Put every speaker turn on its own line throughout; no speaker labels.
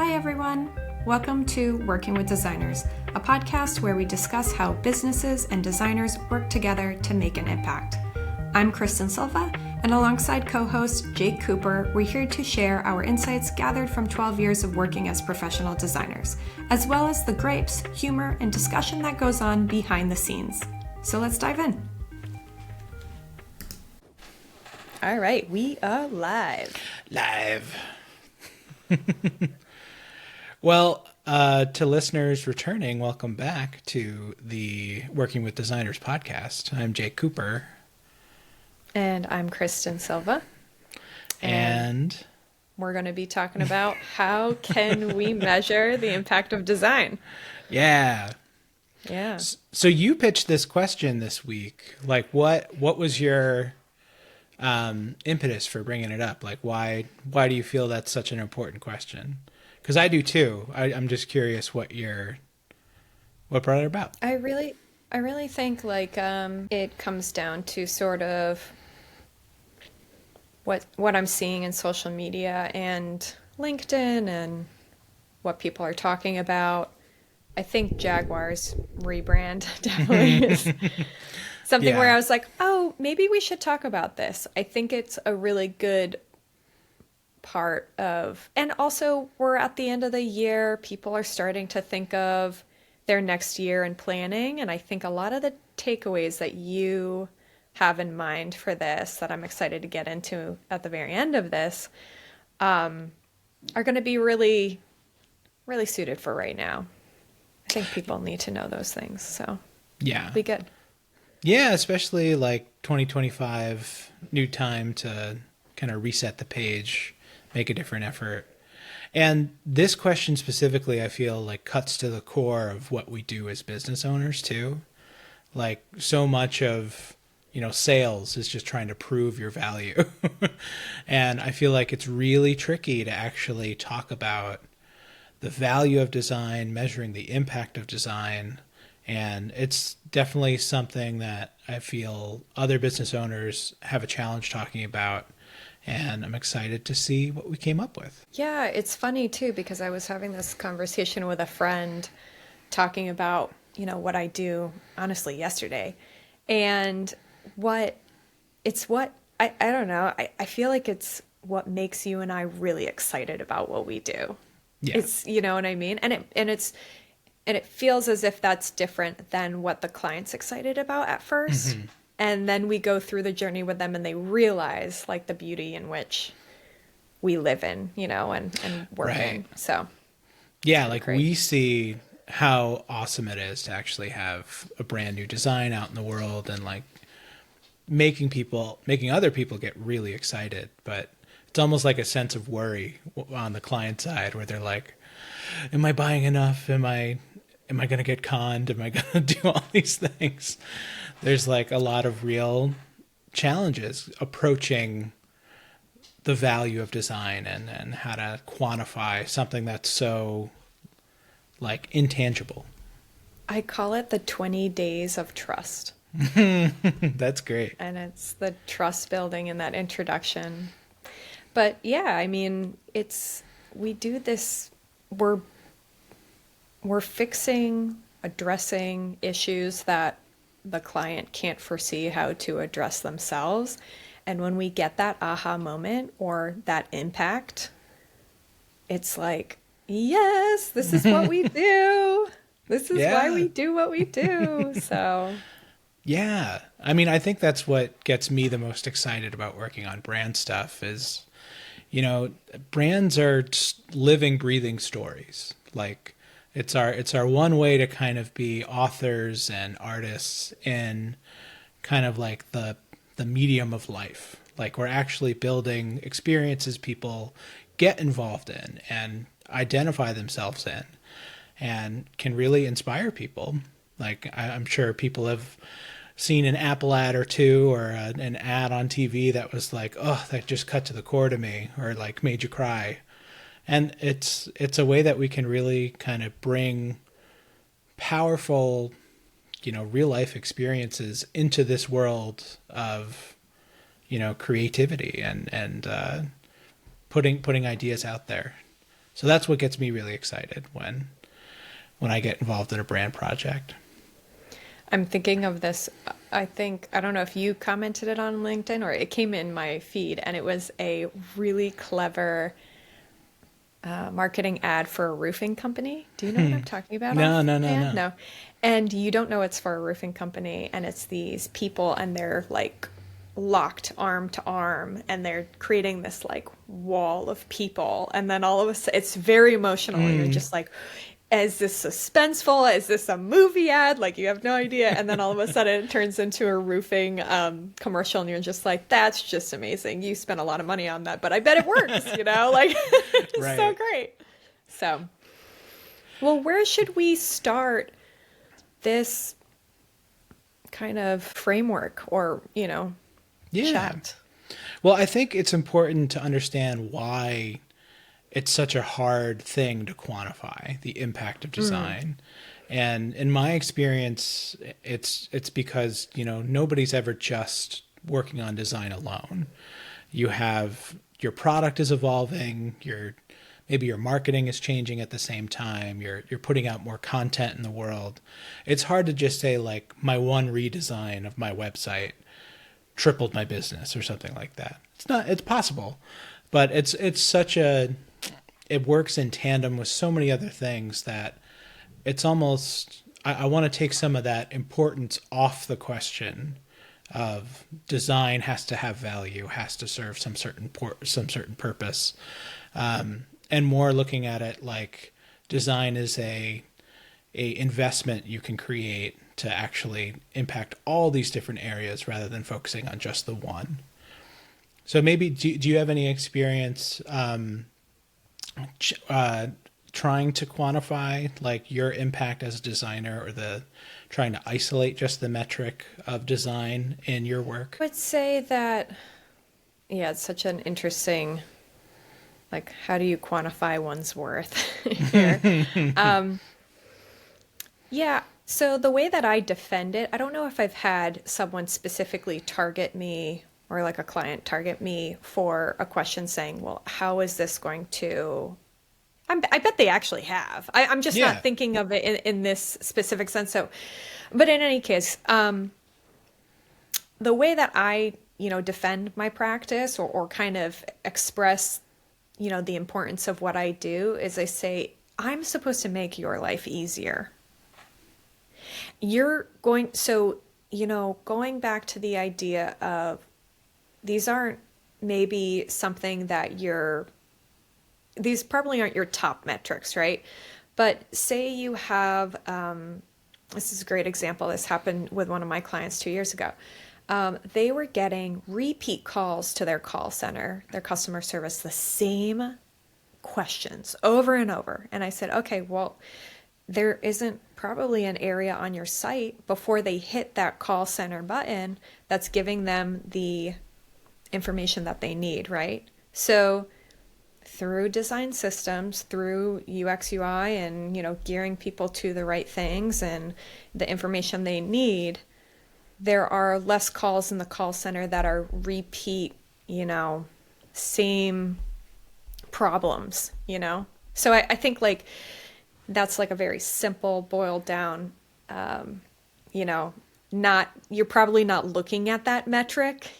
Hi everyone! Welcome to Working with Designers, a podcast where we discuss how businesses and designers work together to make an impact. I'm Kristin Silva, and alongside co-host Jake Cooper, we're here to share our insights gathered from 12 years of working as professional designers, as well as the gripes, humor, and discussion that goes on behind the scenes. So let's dive in. All right, we are live.
Well, to listeners returning, welcome back to the Working with Designers podcast. I'm Jake Cooper.
And I'm Kristin Silva.
And
we're going to be talking about how can we measure the impact of design.
Yeah.
Yeah.
So you pitched this question this week. Like, what was your impetus for bringing it up? Like, why do you feel that's such an important question? Because I do too. I'm just curious what brought it about.
I really think like it comes down to sort of what I'm seeing in social media and LinkedIn and what people are talking about. I think Jaguar's rebrand definitely is something where I was like, oh, maybe we should talk about this. I think it's a really good part of, and also we're at the end of the year. People are starting to think of their next year and planning. And I think a lot of the takeaways that you have in mind for this that I'm excited to get into at the very end of this are going to be really, really suited for right now. I think people need to know those things. So
yeah,
be good.
Yeah, especially like 2025, new time to kind of reset the page, make a different effort. And this question specifically, I feel like cuts to the core of what we do as business owners too. Like so much of, sales is just trying to prove your value. And I feel like it's really tricky to actually talk about the value of design, measuring the impact of design. And it's definitely something that I feel other business owners have a challenge talking about. And I'm excited to see what we came up with.
Yeah, it's funny too, because I was having this conversation with a friend talking about, what I do, honestly, yesterday. And I don't know, I feel like it's what makes you and I really excited about what we do.
Yeah.
It's, you know what I mean? And it feels as if that's different than what the client's excited about at first. Mm-hmm. And then we go through the journey with them and they realize like the beauty in which we live in, and work in. So
yeah, like great. We see how awesome it is to actually have a brand new design out in the world and like making other people get really excited. But it's almost like a sense of worry on the client side where they're like, am I buying enough? Am I going to get conned? Am I going to do all these things? There's like a lot of real challenges approaching the value of design and how to quantify something that's so like intangible.
I call it the 20 days of trust.
That's great.
And it's the trust building in that introduction. But yeah, I mean, we do this, we're addressing issues that the client can't foresee how to address themselves. And when we get that aha moment or that impact, it's like, yes, this is what we do. This is why we do what we do. So
yeah, I mean, I think that's what gets me the most excited about working on brand stuff is, brands are just living, breathing stories. Like it's our one way to kind of be authors and artists in kind of like the medium of life. Like we're actually building experiences people get involved in and identify themselves in and can really inspire people. Like I'm sure people have seen an Apple ad or two or an ad on TV that was like, oh, that just cut to the core to me or like made you cry. And it's a way that we can really kind of bring powerful, real life experiences into this world of, creativity and putting ideas out there. So that's what gets me really excited when I get involved in a brand project.
I'm thinking of this. I don't know if you commented it on LinkedIn or it came in my feed, and it was a really clever marketing ad for a roofing company. Do you know what I'm talking about?
No, no, no,
offhand?
no.
No. And you don't know it's for a roofing company, and it's these people, and they're like locked arm to arm, and they're creating this like wall of people, and then all of a sudden it's very emotional, and you're just like, is this suspenseful? Is this a movie ad? Like, you have no idea. And then all of a sudden it turns into a roofing commercial, and you're just like, that's just amazing. You spent a lot of money on that, but I bet it works, you know? Like, it's
Right.
so great. So, well, where should we start this kind of framework or,
Yeah.
chat?
Well, I think it's important to understand why it's such a hard thing to quantify, the impact of design. And in my experience, it's because, nobody's ever just working on design alone. You have your product is evolving, maybe your marketing is changing at the same time, you're putting out more content in the world. It's hard to just say like my one redesign of my website tripled my business or something like that. It's possible, but it works in tandem with so many other things that it's almost, I want to take some of that importance off the question of design has to have value, has to serve some certain purpose, and more looking at it like design is a investment you can create to actually impact all these different areas rather than focusing on just the one. So maybe do you have any experience trying to quantify like your impact as a designer, or trying to isolate just the metric of design in your work?
I would say that, yeah, it's such an interesting, like, how do you quantify one's worth here? Yeah, so the way that I defend it, I don't know if I've had someone specifically target me or like a client target me for a question saying, well, how is this going to... I bet they actually have. I'm just
Yeah.
not thinking of it in this specific sense. So, but in any case, the way that I, defend my practice or kind of express, the importance of what I do is I say, I'm supposed to make your life easier. Going back to the idea of these aren't maybe something that these probably aren't your top metrics, right? But say you have, this is a great example. This happened with one of my clients 2 years ago. They were getting repeat calls to their call center, their customer service, the same questions over and over. And I said, okay, well, there isn't probably an area on your site before they hit that call center button that's giving them the information that they need, right? So through design systems, through UX UI, and gearing people to the right things and the information they need, there are less calls in the call center that are repeat, same problems, So I think like that's like a very simple boiled down, you're probably not looking at that metric,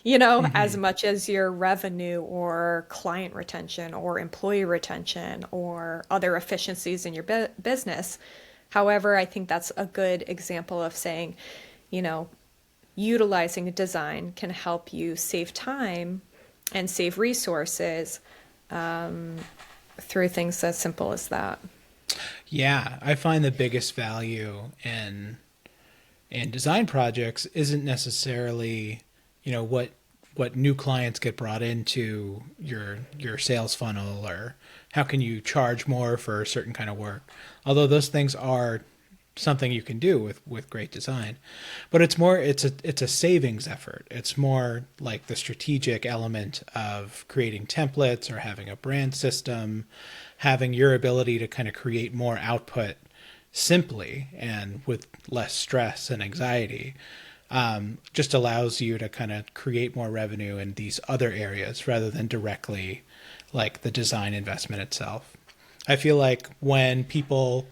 as much as your revenue or client retention or employee retention or other efficiencies in your business. However, I think that's a good example of saying, utilizing a design can help you save time and save resources through things as simple as that.
Yeah, I find the biggest value in design projects isn't necessarily, what new clients get brought into your sales funnel, or how can you charge more for a certain kind of work. Although those things are something you can do with great design, but it's a savings effort. It's more like the strategic element of creating templates or having a brand system, having your ability to kind of create more output simply and with less stress and anxiety, just allows you to kind of create more revenue in these other areas rather than directly like the design investment itself. I feel like when people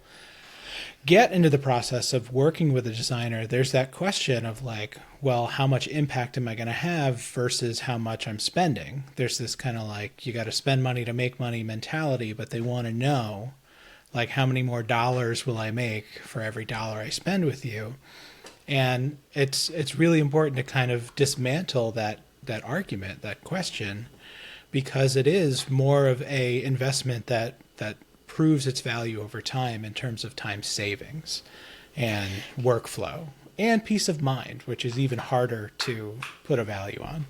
get into the process of working with a designer, there's that question of like, well, how much impact am I going to have versus how much I'm spending? There's this kind of like, you got to spend money to make money mentality, but they want to know like, how many more dollars will I make for every dollar I spend with you? And it's really important to kind of dismantle that argument, that question, because it is more of a investment that proves its value over time in terms of time savings and workflow and peace of mind, which is even harder to put a value on.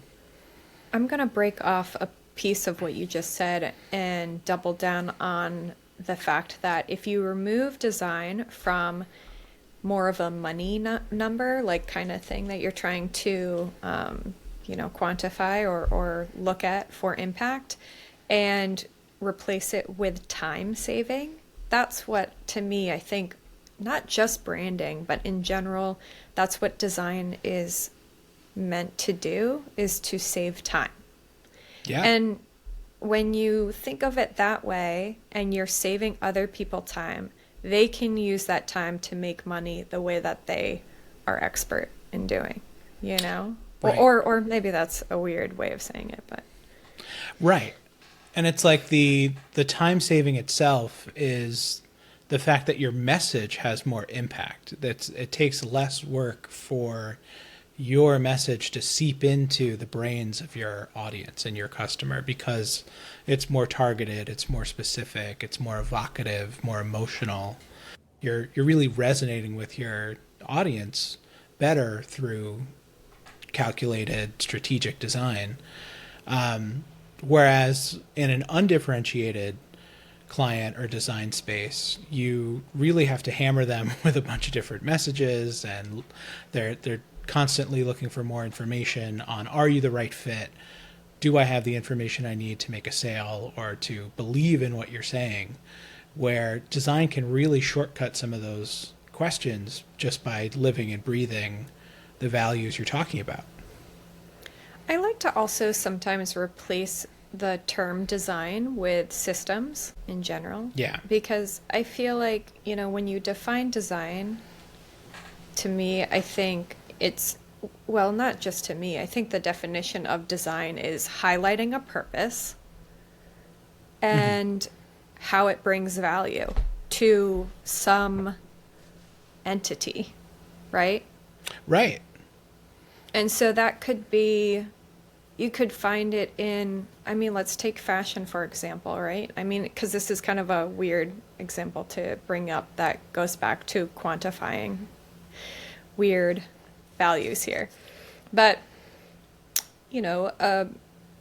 I'm going to break off a piece of what you just said and double down on the fact that if you remove design from more of a money number, like kind of thing that you're trying to, quantify or look at for impact, and replace it with time saving, that's what, to me, I think, not just branding, but in general, that's what design is meant to do, is to save time.
Yeah.
And when you think of it that way and you're saving other people time, they can use that time to make money the way that they are expert in doing,
Right.
Or maybe that's a weird way of saying it, but
Right. And it's like the time saving itself is the fact that your message has more impact. It takes less work for your message to seep into the brains of your audience and your customer because it's more targeted, it's more specific, it's more evocative, more emotional. You're really resonating with your audience better through calculated strategic design. Whereas in an undifferentiated client or design space, you really have to hammer them with a bunch of different messages, and they're constantly looking for more information on, are you the right fit? Do I have the information I need to make a sale or to believe in what you're saying? Where design can really shortcut some of those questions just by living and breathing the values you're talking about.
I like to also sometimes replace the term design with systems in general.
Yeah.
Because I feel like, when you define design, to me, I think well, not just to me, I think the definition of design is highlighting a purpose and how it brings value to some entity, right?
Right.
And so that could be, you could find it in, let's take fashion, for example, right? Because this is kind of a weird example to bring up that goes back to quantifying weird values here. But,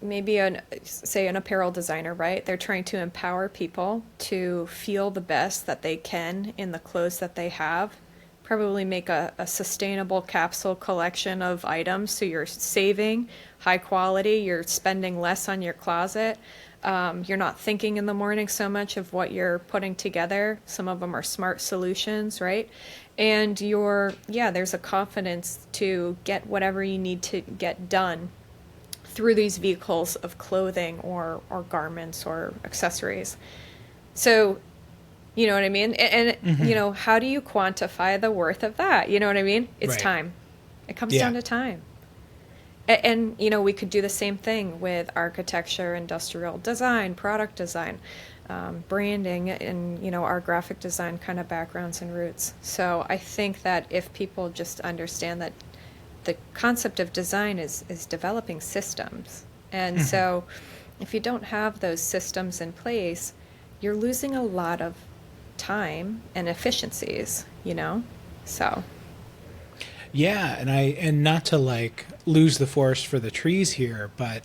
maybe say an apparel designer, right? They're trying to empower people to feel the best that they can in the clothes that they have. Probably make a sustainable capsule collection of items, so you're saving high quality, you're spending less on your closet, you're not thinking in the morning so much of what you're putting together. Some of them are smart solutions, right? And there's a confidence to get whatever you need to get done through these vehicles of clothing or garments or accessories. So, you know what I mean? And how do you quantify the worth of that? You know what I mean? It's
Right.
time. It comes down to time. And we could do the same thing with architecture, industrial design, product design, branding, and, our graphic design kind of backgrounds and roots. So I think that if people just understand that the concept of design is developing systems. And so if you don't have those systems in place, you're losing a lot of time and efficiencies, so.
Yeah, and not to like lose the forest for the trees here, but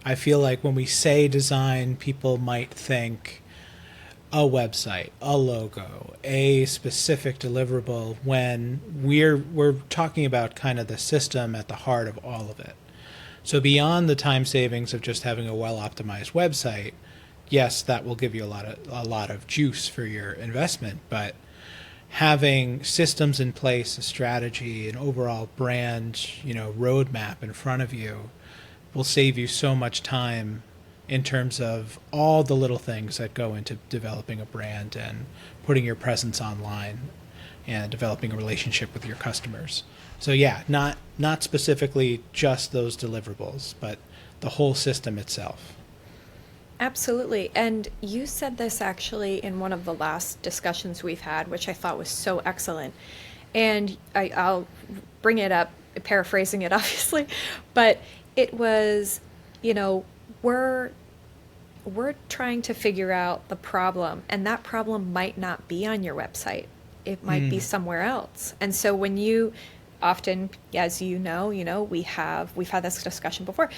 I feel like when we say design, people might think a website, a logo, a specific deliverable, when we're talking about kind of the system at the heart of all of it. So beyond the time savings of just having a well-optimized website, yes, that will give you a lot of juice for your investment, but having systems in place, a strategy, an overall brand, roadmap in front of you will save you so much time in terms of all the little things that go into developing a brand and putting your presence online and developing a relationship with your customers. So yeah, not specifically just those deliverables, but the whole system itself.
Absolutely. And you said this actually in one of the last discussions we've had, which I thought was so excellent. And I'll bring it up, paraphrasing it obviously, but it was, you know, we're we're trying to figure out the problem, and that problem might not be on your website. It might be somewhere else. And so when you often, as we've had this discussion before.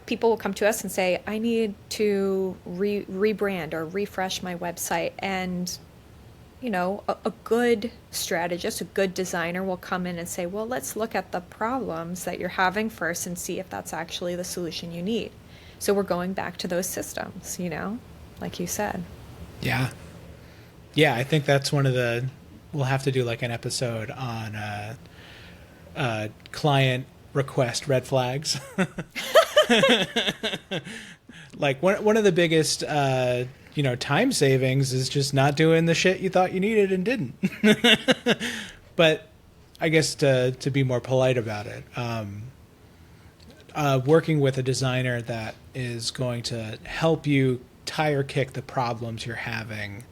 People will come to us and say, I need to rebrand or refresh my website. And a good strategist, a good designer will come in and say, well, let's look at the problems that you're having first and see if that's actually the solution you need. So we're going back to those systems, like you said.
Yeah. Yeah, I think that's we'll have to do like an episode on client request red flags. Like one of the biggest, time savings is just not doing the shit you thought you needed and didn't. But I guess to be more polite about it, working with a designer that is going to help you tire kick the problems you're having,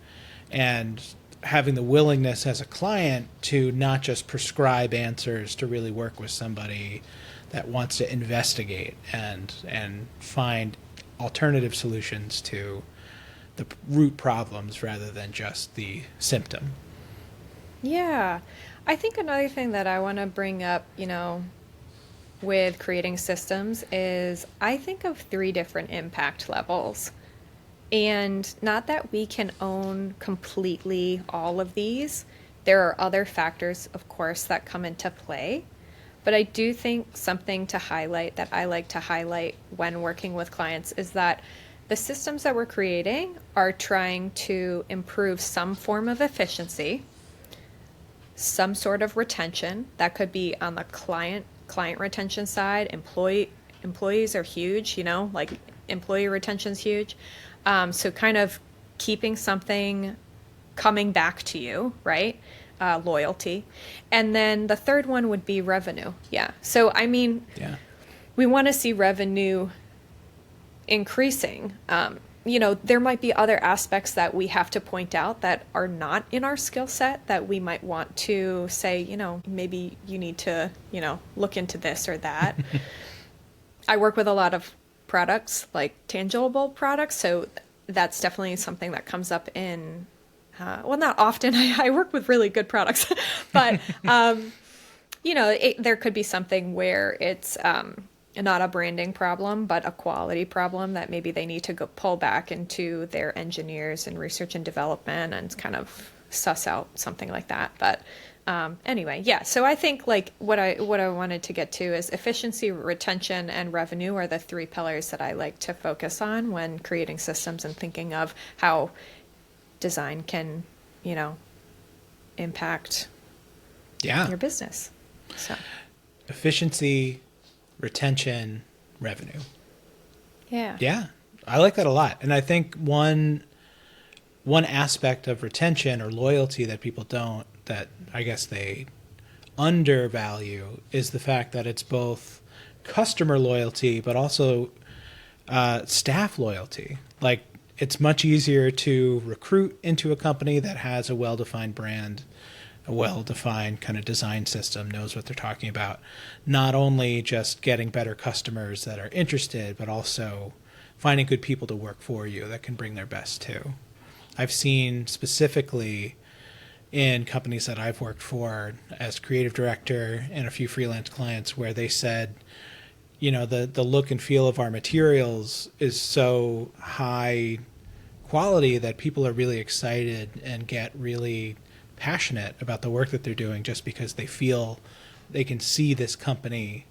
and having the willingness as a client to not just prescribe answers, to really work with somebody that wants to investigate and find alternative solutions to the root problems rather than just the symptom.
Yeah. I think another thing that I want to bring up, with creating systems is I think of 3 different impact levels. And not that we can own completely all of these. There are other factors, of course, that come into play. But I do think something to highlight that I like to highlight when working with clients is that the systems that we're creating are trying to improve some form of efficiency, some sort of retention. That could be on the client retention side. Employees are huge, like employee retention's huge. So kind of keeping something coming back to you, right? Loyalty. And then the third one would be revenue. Yeah. So, we want to see revenue increasing. There might be other aspects that we have to point out that are not in our skill set that we might want to say, maybe you need to, look into this or that. I work with a lot of products, like tangible products. So that's definitely something that comes up in, not often. I work with really good products, but, there could be something where it's not a branding problem, but a quality problem that maybe they need to pull back into their engineers and research and development and kind of suss out something like that. But anyway, yeah. So I think like what I wanted to get to is efficiency, retention, and revenue are the 3 pillars that I like to focus on when creating systems and thinking of how design can, impact your business. So
efficiency, retention, revenue.
Yeah.
I like that a lot. And I think one aspect of retention or loyalty that people that I guess they undervalue is the fact that it's both customer loyalty but also staff loyalty. Like, it's much easier to recruit into a company that has a well-defined brand, a well-defined kind of design system, knows what they're talking about. Not only just getting better customers that are interested, but also finding good people to work for you that can bring their best too. I've seen specifically in companies that I've worked for as creative director and a few freelance clients where they said, the look and feel of our materials is so high quality that people are really excited and get really passionate about the work that they're doing just because they feel they can see this company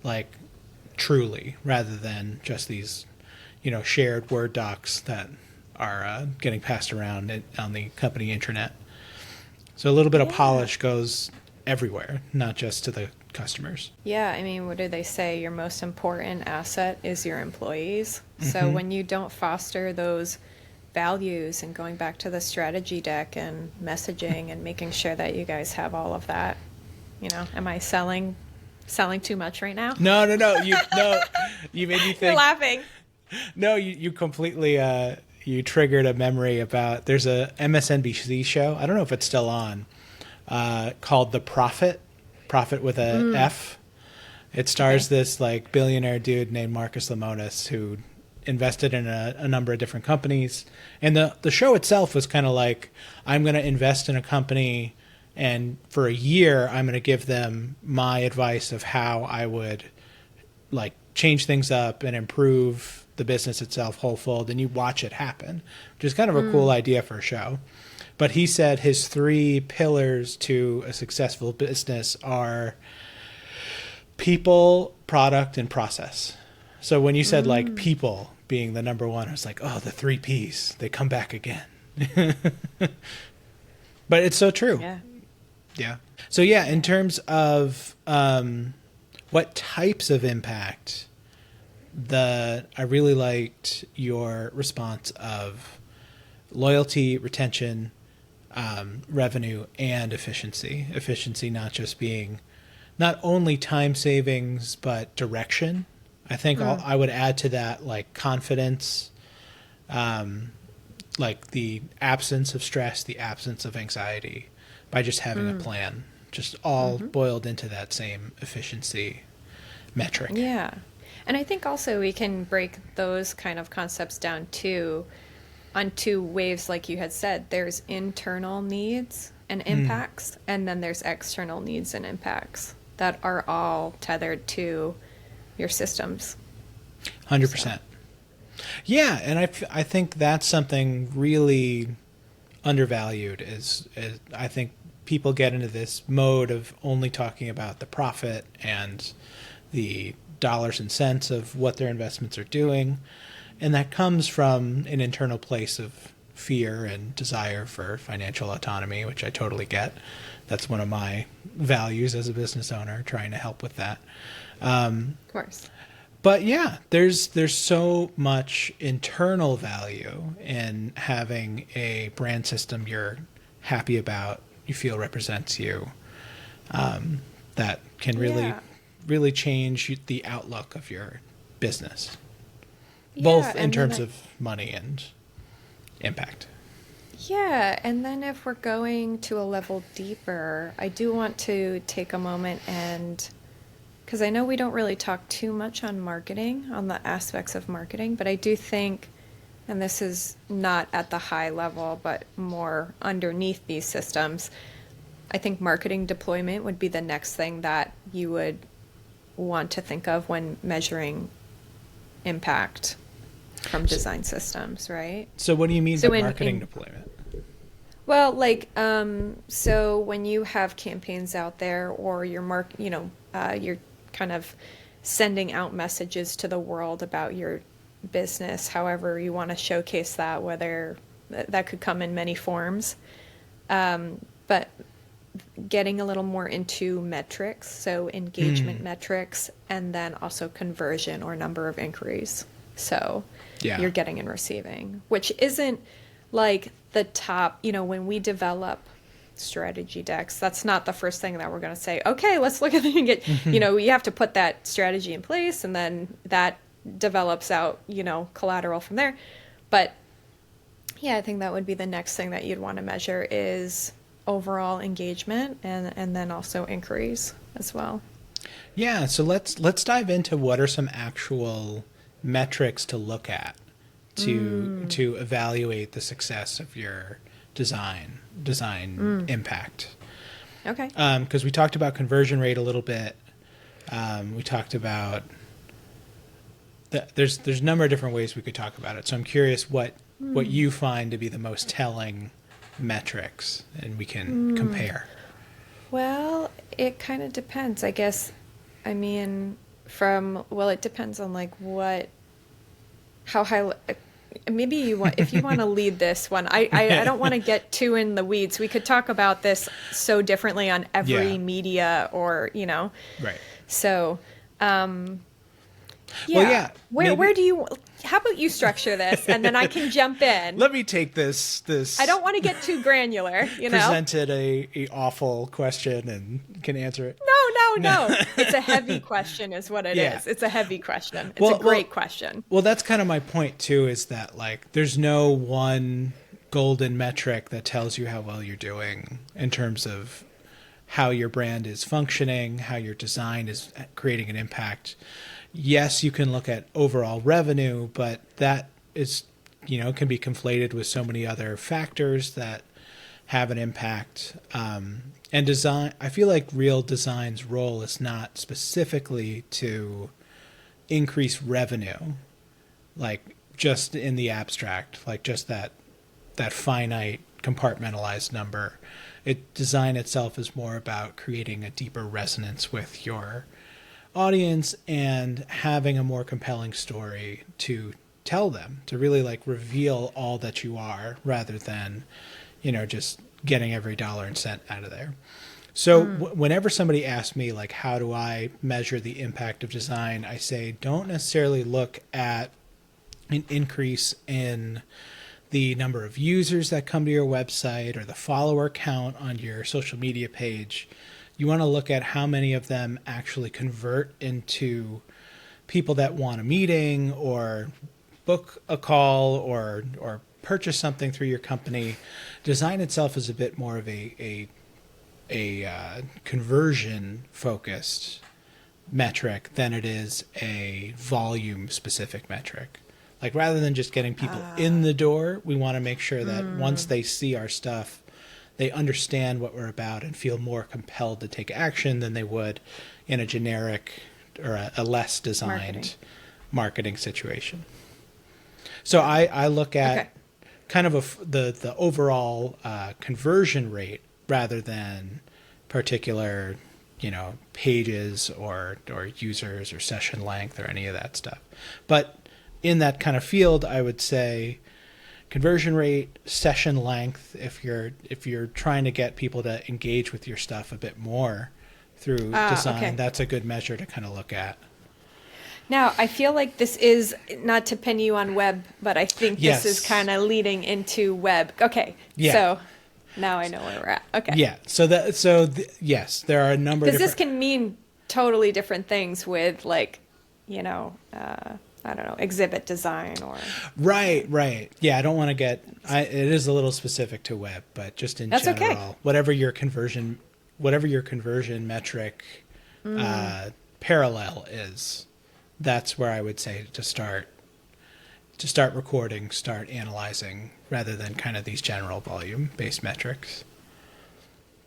like truly, rather than just these, shared Word docs that are getting passed around on the company intranet. So a little bit of polish goes everywhere, not just to the customers.
Yeah, I mean, what do they say? Your most important asset is your employees. So when you don't foster those values, and going back to the strategy deck and messaging and making sure that you guys have all of that, am I selling too much right now?
No, no, no. You made me think.
You're laughing.
No, you completely you triggered a memory about, there's a MSNBC show, I don't know if it's still on, called The Prophet with a F. It stars this like billionaire dude named Marcus Lemonis who invested in a number of different companies. And the show itself was kind of like, I'm going to invest in a company, and for a year I'm going to give them my advice of how I would like change things up and improve the business itself wholefold, and you watch it happen, which is kind of a cool idea for a show. But he said his 3 pillars to a successful business are people, product, and process. So when you said like people being the number one, I was like, oh, the 3 Ps, they come back again. But it's so true.
Yeah.
Yeah. So yeah, in terms of what types of impact, I really liked your response of loyalty, retention, revenue, and efficiency. Efficiency not just being not only time savings, but direction. I think I would add to that like confidence, like the absence of stress, the absence of anxiety, by just having a plan, just all boiled into that same efficiency metric.
Yeah. And I think also we can break those kind of concepts down too on 2 waves, like you had said. There's internal needs and impacts, and then there's external needs and impacts that are all tethered to your systems.
100%. So. Yeah, and I think that's something really undervalued is I think people get into this mode of only talking about the profit and the dollars and cents of what their investments are doing. And that comes from an internal place of fear and desire for financial autonomy, which I totally get. That's one of my values as a business owner, trying to help with that.
Of course.
But yeah, there's so much internal value in having a brand system you're happy about, you feel represents you, that can really change the outlook of your business, both in terms of money and impact.
Yeah, and then if we're going to a level deeper, I do want to take a moment and, because I know we don't really talk too much on marketing, on the aspects of marketing, but I do think, and this is not at the high level, but more underneath these systems, I think marketing deployment would be the next thing that you would want to think of when measuring impact from design systems, right?
So what do you mean by marketing deployment?
Well, like, so when you have campaigns out there, or you're you're kind of sending out messages to the world about your business, however you want to showcase that, whether that could come in many forms, but getting a little more into metrics, so engagement metrics, and then also conversion or number of inquiries. So you're getting and receiving, which isn't like the top, when we develop strategy decks, that's not the first thing that we're going to say, okay, let's look at the get, you have to put that strategy in place, and then that develops out, collateral from there. But yeah, I think that would be the next thing that you'd want to measure is overall engagement, and then also inquiries as well.
Yeah, so let's dive into what are some actual metrics to look at to evaluate the success of your design impact.
Okay.
Because we talked about conversion rate a little bit. We talked about there's a number of different ways we could talk about it. So I'm curious what you find to be the most telling metrics, and we can compare.
Well, it kind of depends, I guess. I mean, it depends on like how high, maybe if you want to lead this one, I don't want to get too in the weeds. We could talk about this so differently on every media, or
Right.
So,
Well, yeah.
Where do you? How about you structure this, and then I can jump in.
Let me take this.
I don't want to get too granular.
Presented a awful question and can answer it.
No. It's a heavy question, is what it is. It's a heavy question. It's a great question.
Well, that's kind of my point too. Is that like there's no one golden metric that tells you how well you're doing in terms of how your brand is functioning, how your design is creating an impact. Yes, you can look at overall revenue, but that is, can be conflated with so many other factors that have an impact. And design, I feel like real design's role is not specifically to increase revenue, like just in the abstract, like just that finite compartmentalized number. Design itself is more about creating a deeper resonance with your audience and having a more compelling story to tell them, to really like reveal all that you are, rather than just getting every dollar and cent out of there. So whenever somebody asks me like how do I measure the impact of design, I say don't necessarily look at an increase in the number of users that come to your website or the follower count on your social media page. You want to look at how many of them actually convert into people that want a meeting or book a call or purchase something through your company. Design itself is a bit more of a conversion focused metric than it is a volume specific metric. Like rather than just getting people in the door, we want to make sure that once they see our stuff, they understand what we're about and feel more compelled to take action than they would in a generic or a less designed marketing situation. So I look at kind of the overall conversion rate rather than particular, pages or users or session length or any of that stuff. But in that kind of field, I would say conversion rate, session length, if you're trying to get people to engage with your stuff a bit more through design, that's a good measure to kind of look at.
Now, I feel like this is not to pin you on web, but I think this is kind of leading into web. Okay. Yeah. So now I know where we're at. Okay.
Yeah. Yes, there are a number of different...
Because this can mean totally different things with like, I don't know, exhibit design or...
Right. Yeah, I don't want to get... it is a little specific to web, but just in general, whatever your conversion metric parallel is, that's where I would say to start recording, start analyzing, rather than kind of these general volume-based metrics.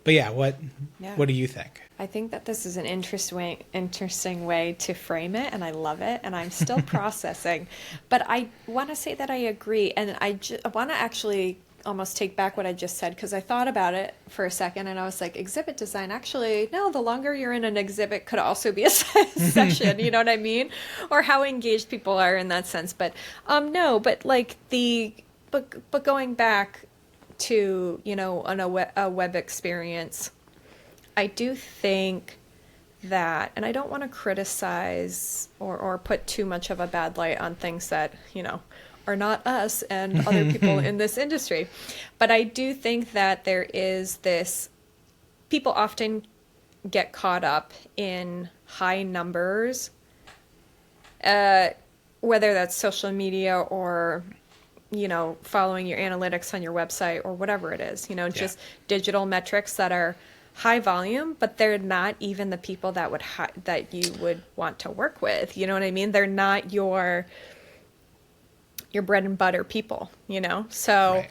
But yeah, what do you think?
I think that this is an interesting way to frame it, and I love it, and I'm still processing. But I want to say that I agree, and I want to actually almost take back what I just said, because I thought about it for a second, and I was like, exhibit design, actually, no, the longer you're in an exhibit could also be a session, you know what I mean? Or how engaged people are in that sense. But no, but like but going back to, on a web experience, I do think that, and I don't want to criticize or put too much of a bad light on things that, are not us and other people in this industry. But I do think that there is this, people often get caught up in high numbers, whether that's social media or, following your analytics on your website or whatever it is, just digital metrics that are high volume, but they're not even the people that you would want to work with. You know what I mean? They're not your bread and butter people, So
right.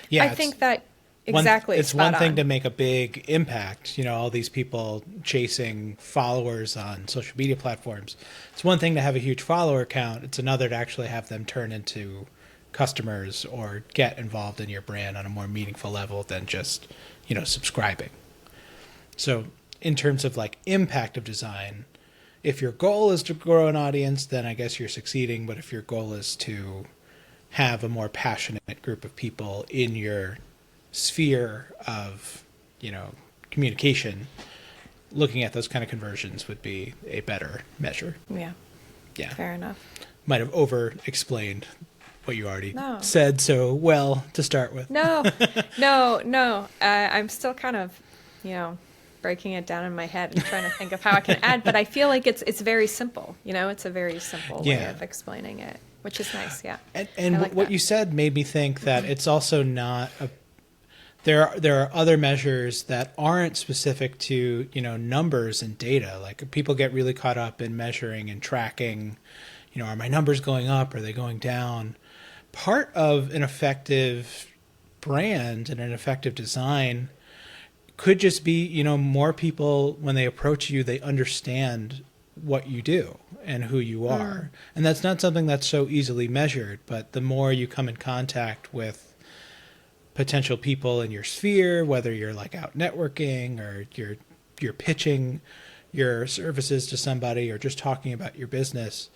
Yeah,
I think that exactly.
It's one thing to make a big impact, all these people chasing followers on social media platforms. It's one thing to have a huge follower count. It's another to actually have them turn into customers or get involved in your brand on a more meaningful level than just, subscribing. So in terms of like impact of design, if your goal is to grow an audience, then I guess you're succeeding. But if your goal is to have a more passionate group of people in your sphere of, communication, looking at those kind of conversions would be a better measure.
Yeah.
Yeah.
Fair enough.
Might have over-explained what you already said so well to start with.
No. I'm still kind of, breaking it down in my head and trying to think of how I can add, but I feel like it's very simple. It's a very simple way of explaining it, which is nice. Yeah.
And like what you said made me think that it's also not there are other measures that aren't specific to, numbers and data. Like people get really caught up in measuring and tracking, are my numbers going up? Are they going down? Part of an effective brand and an effective design could just be, more people, when they approach you, they understand what you do and who you are. And that's not something that's so easily measured, but the more you come in contact with potential people in your sphere, whether you're like out networking or you're pitching your services to somebody or just talking about your business,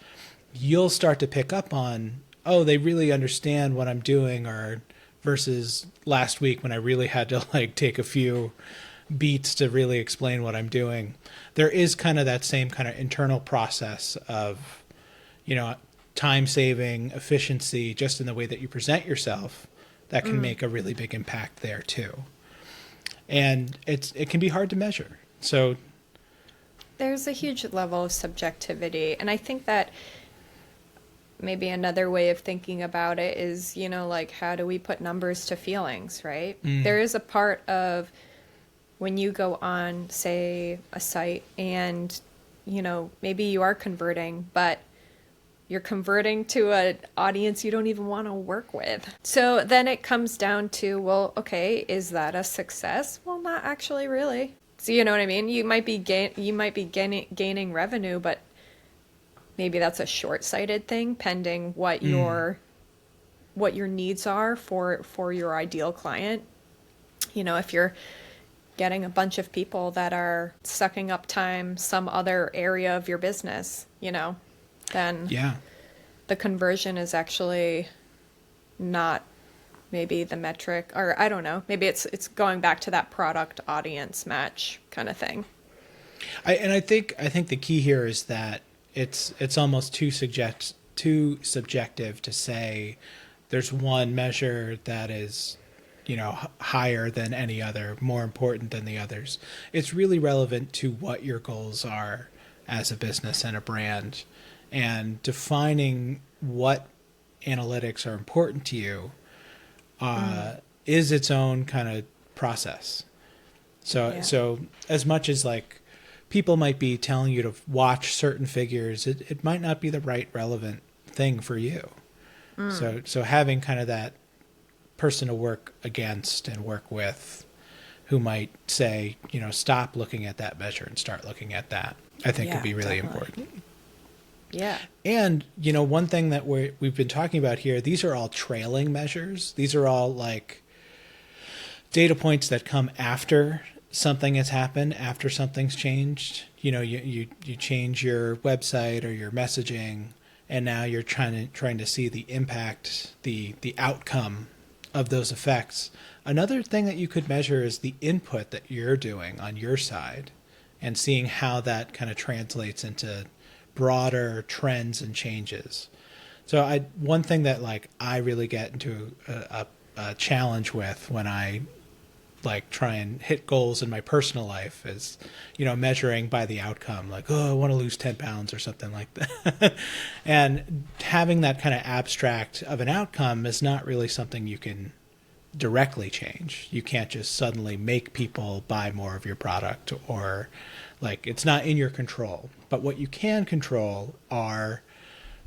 you'll start to pick up on, oh, they really understand what I'm doing, or versus last week when I really had to like take a few beats to really explain what I'm doing. There is kind of that same kind of internal process of, time saving, efficiency, just in the way that you present yourself, that can make a really big impact there too. And it can be hard to measure. So
there's a huge level of subjectivity. And I think that maybe another way of thinking about it is, like how do we put numbers to feelings, right? There is a part of when you go on, say, a site and, maybe you are converting, but you're converting to an audience you don't even want to work with. So then it comes down to, well, okay, is that a success? Well, not actually really. So you know what I mean? You might be gaining revenue, but maybe that's a short-sighted thing, pending what your needs are for your ideal client. If you're getting a bunch of people that are sucking up time some other area of your business, then the conversion is actually not maybe the metric, or I don't know, maybe it's going back to that product audience match kind of thing.
I think the key here is that it's almost too subjective to say there's one measure that is, higher than any other, more important than the others. It's really relevant to what your goals are as a business and a brand, and defining what analytics are important to you is its own kind of process. So as much as like people might be telling you to watch certain figures, it might not be the right relevant thing for you. So having kind of that person to work against and work with who might say, stop looking at that measure and start looking at that, I think would be really important.
Yeah.
And, one thing that we've been talking about here, these are all trailing measures. These are all like data points that come after something has happened, after something's changed. You change your website or your messaging, and now you're trying to see the impact, the outcome of those effects. Another thing that you could measure is the input that you're doing on your side and seeing how that kind of translates into broader trends and changes. So one thing that like I really get into a challenge with when I like try and hit goals in my personal life is, measuring by the outcome, like, oh, I want to lose 10 pounds or something like that. And having that kind of abstract of an outcome is not really something you can directly change. You can't just suddenly make people buy more of your product, or like it's not in your control. But what you can control are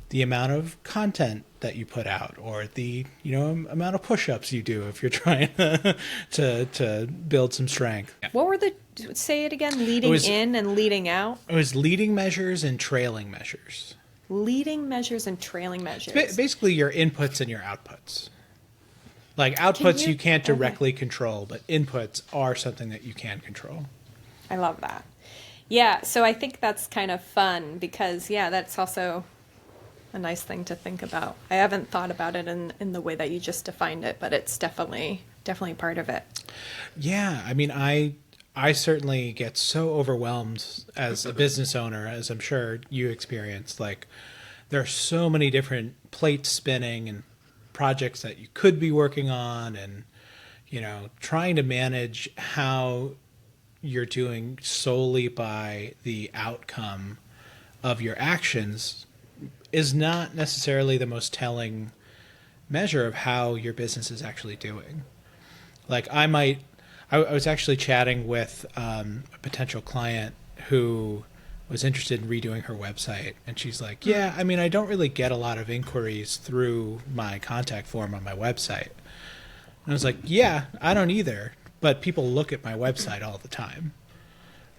the amount of content that you put out, or the amount of push-ups you do if you're trying to build some strength.
What were say it again? Leading in and leading out?
It was leading measures and trailing measures.
Leading measures and trailing measures.
Basically your inputs and your outputs. Like outputs you can't directly control, but inputs are something that you can control.
I love that. Yeah, so I think that's kind of fun because, yeah, that's also a nice thing to think about. I haven't thought about it in the way that you just defined it, but it's definitely part of it.
Yeah, I mean, I certainly get so overwhelmed as a business owner, as I'm sure you experience. Like, there are so many different plates spinning and projects that you could be working on, and trying to manage how you're doing solely by the outcome of your actions is not necessarily the most telling measure of how your business is actually doing. Like I was actually chatting with a potential client who was interested in redoing her website. And she's like, yeah, I mean, I don't really get a lot of inquiries through my contact form on my website. And I was like, yeah, I don't either. But people look at my website all the time.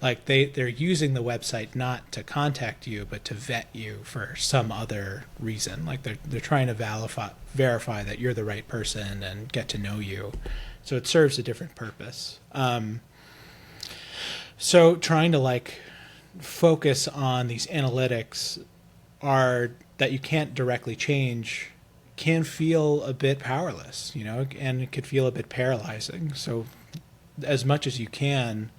Like they're using the website not to contact you, but to vet you for some other reason. Like they're trying to verify that you're the right person and get to know you. So it serves a different purpose. So trying to like focus on these analytics are that you can't directly change can feel a bit powerless, and it could feel a bit paralyzing. So as much as you can,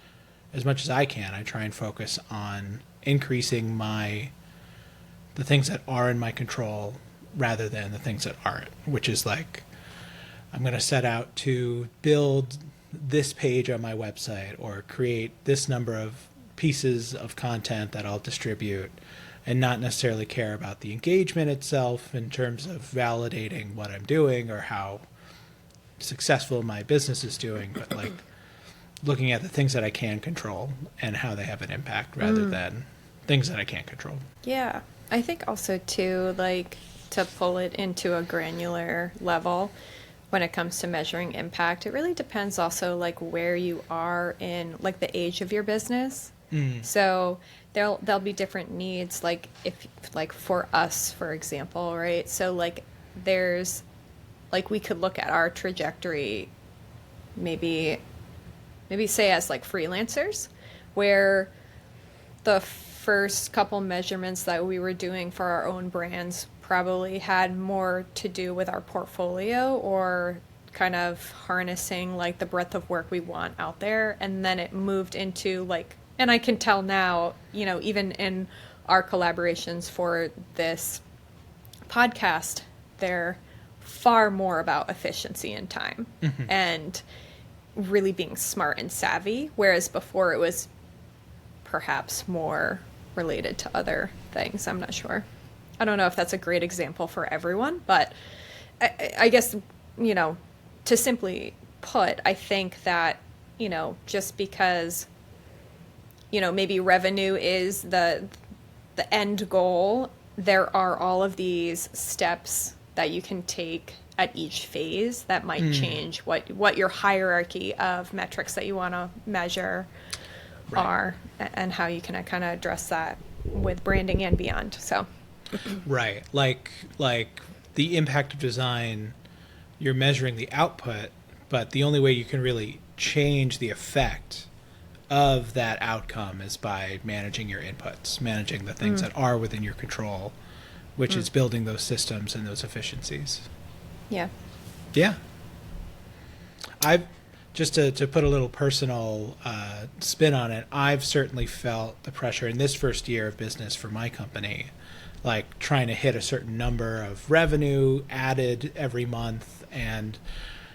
as much as I can, I try and focus on increasing the things that are in my control rather than the things that aren't, which is like, I'm going to set out to build this page on my website or create this number of pieces of content that I'll distribute, and not necessarily care about the engagement itself in terms of validating what I'm doing or how successful my business is doing, but like looking at the things that I can control and how they have an impact rather than things that I can't control.
Yeah. I think also too, like to pull it into a granular level when it comes to measuring impact, it really depends also like where you are in like the age of your business. So there'll be different needs, like if like for us, for example, right? So like there's like we could look at our trajectory maybe say as like freelancers, where the first couple measurements that we were doing for our own brands probably had more to do with our portfolio or kind of harnessing like the breadth of work we want out there. And then it moved into like, and I can tell now, even in our collaborations for this podcast, they're far more about efficiency and time and really being smart and savvy. Whereas before it was perhaps more related to other things. I'm not sure. I don't know if that's a great example for everyone, but I guess, to simply put, I think that, just because, maybe revenue is the end goal, there are all of these steps that you can take at each phase that might change what your hierarchy of metrics that you want to measure are, and how you can kind of address that with branding and beyond. So
Right. Like the impact of design, you're measuring the output, but the only way you can really change the effect of that outcome is by managing your inputs, managing the things that are within your control, which is building those systems and those efficiencies.
yeah.
Yeah. I've just to put a little personal spin on it, I've certainly felt the pressure in this first year of business for my company, like trying to hit a certain number of revenue added every month. And,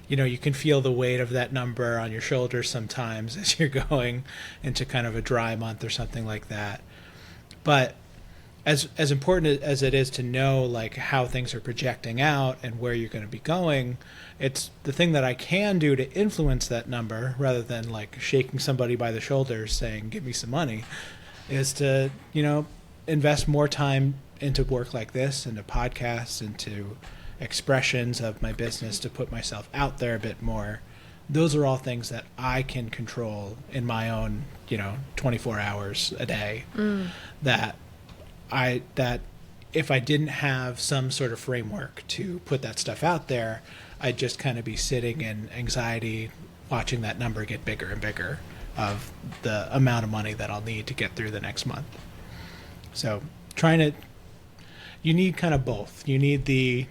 you can feel the weight of that number on your shoulders sometimes as you're going into kind of a dry month or something like that. But as important as it is to know like how things are projecting out and where you're going to be going, it's the thing that I can do to influence that number rather than like shaking somebody by the shoulders saying, give me some money, is to, invest more time into work like this, into podcasts, into expressions of my business, to put myself out there a bit more. Those are all things that I can control in my own, 24 hours a day. That if I didn't have some sort of framework to put that stuff out there, I'd just kind of be sitting in anxiety, watching that number get bigger and bigger, of the amount of money that I'll need to get through the next month. So you need kind of both. You need the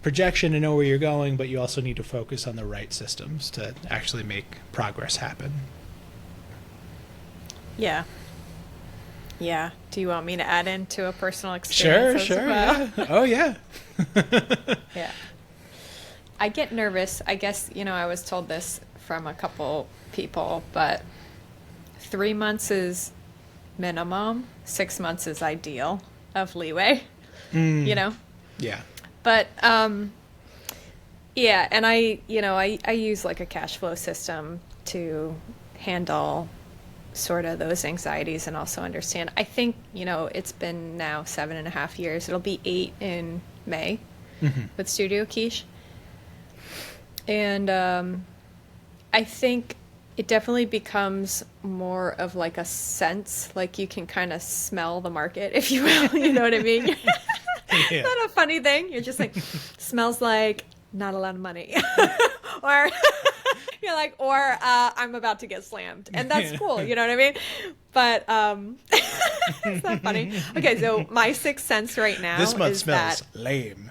projection to know where you're going, but you also need to focus on the right systems to actually make progress happen.
Yeah. Yeah. Do you want me to add into a personal experience?
Sure.
Well?
Yeah. Oh, yeah.
Yeah. I get nervous. I guess, I was told this from a couple people, but 3 months is minimum, 6 months is ideal of leeway,
Yeah.
But, yeah, and I use like a cash flow system to handle sort of those anxieties and also understand. I think, it's been now 7.5 years. It'll be 8 in May with Studio Quiche. And I think it definitely becomes more of like a sense, like you can kind of smell the market, if you will. You know what I mean?
Yeah.
Not a funny thing. You're just like, smells like not a lot of money. Or you're like, I'm about to get slammed. And that's cool. You know what I mean? But it's not funny. Okay, so my sixth sense right now
This month
is
smells
that
lame.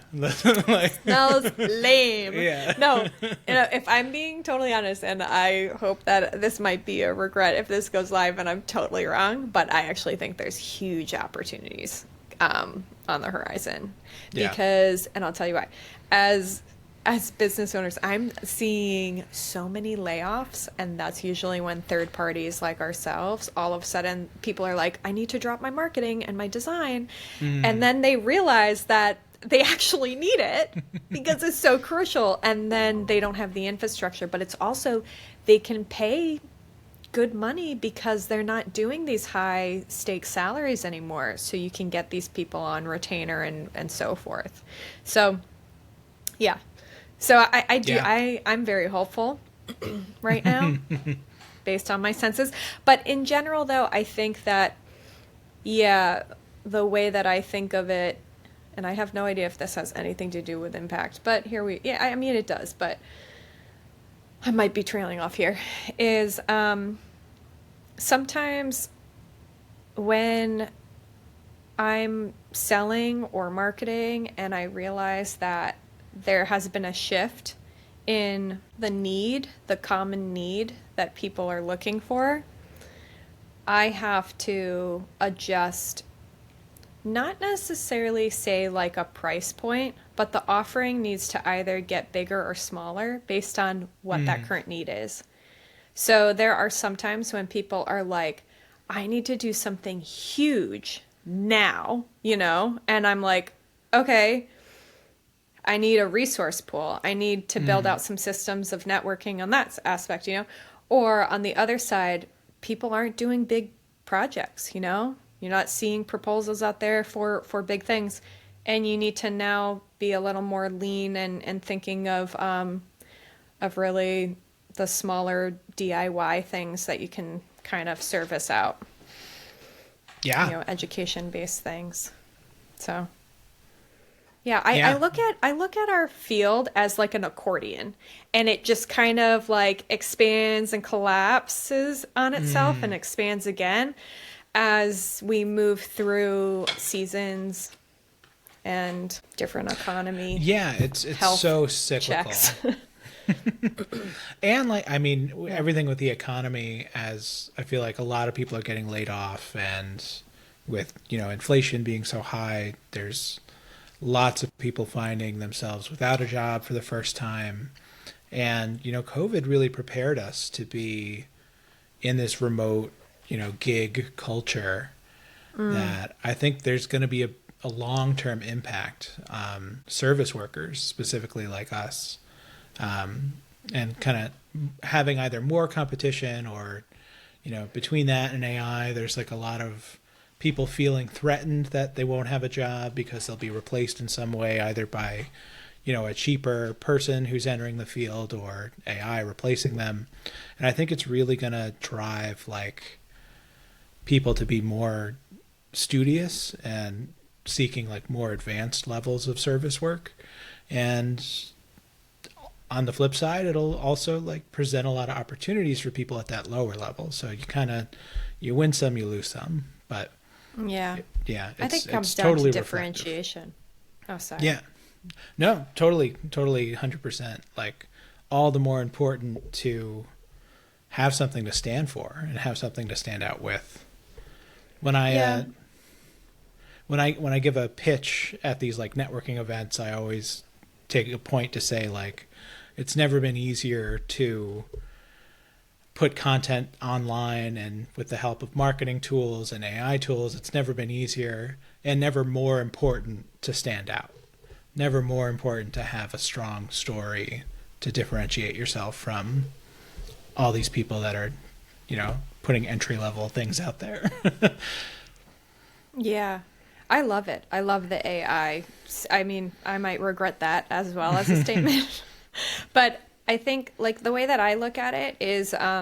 smells lame.
Yeah.
No, if I'm being totally honest, and I hope that this might be a regret if this goes live and I'm totally wrong, but I actually think there's huge opportunities on the horizon.
Yeah.
Because, and I'll tell you why, as business owners, I'm seeing so many layoffs, and that's usually when third parties like ourselves, all of a sudden people are like, I need to drop my marketing and my design. And then they realize that they actually need it because it's so crucial, and then they don't have the infrastructure. But it's also, they can pay good money because they're not doing these high stakes salaries anymore. So you can get these people on retainer and so forth. So yeah. So I do,
Yeah.
I'm very hopeful right now based on my senses. But in general, though, I think that, yeah, the way that I think of it, and I have no idea if this has anything to do with impact, but I mean, it does, but I might be trailing off here, is sometimes when I'm selling or marketing and I realize that there has been a shift in the common need that people are looking for, I have to adjust, not necessarily say like a price point, but the offering needs to either get bigger or smaller based on what that current need is. So there are some times when people are like, I need to do something huge now, and I'm like, okay, I need a resource pool. I need to build out some systems of networking on that aspect, Or on the other side, people aren't doing big projects, You're not seeing proposals out there for big things. And you need to now be a little more lean and thinking of really the smaller DIY things that you can kind of service out.
Yeah.
Education-based things. So... Yeah,
Yeah.
I look at our field as like an accordion, and it just kind of like expands and collapses on itself and expands again as we move through seasons and different economy.
Yeah, it's
health
so cyclical.
checks.
And everything with the economy, as I feel like a lot of people are getting laid off, and with, inflation being so high, there's lots of people finding themselves without a job for the first time. And, COVID really prepared us to be in this remote, gig culture that I think there's going to be a long-term impact on service workers, specifically like us, and kind of having either more competition or, between that and AI, there's like a lot of people feeling threatened that they won't have a job because they'll be replaced in some way, either by, a cheaper person who's entering the field or AI replacing them. And I think it's really going to drive like people to be more studious and seeking like more advanced levels of service work. And on the flip side, it'll also like present a lot of opportunities for people at that lower level. So you win some, you lose some, but
Yeah.
yeah,
I think it comes
it's
down
totally
to
reflective.
differentiation. Oh, sorry.
Yeah, no, totally, 100%. Like all the more important to have something to stand for and have something to stand out with. When I
Yeah.
when I give a pitch at these like networking events, I always take a point to say like it's never been easier to put content online, and with the help of marketing tools and AI tools, it's never been easier and never more important to stand out. Never more important to have a strong story to differentiate yourself from all these people that are, putting entry level things out there.
Yeah. I love it. I love the AI. I mean, I might regret that as well as a statement. But I think like the way that I look at it is I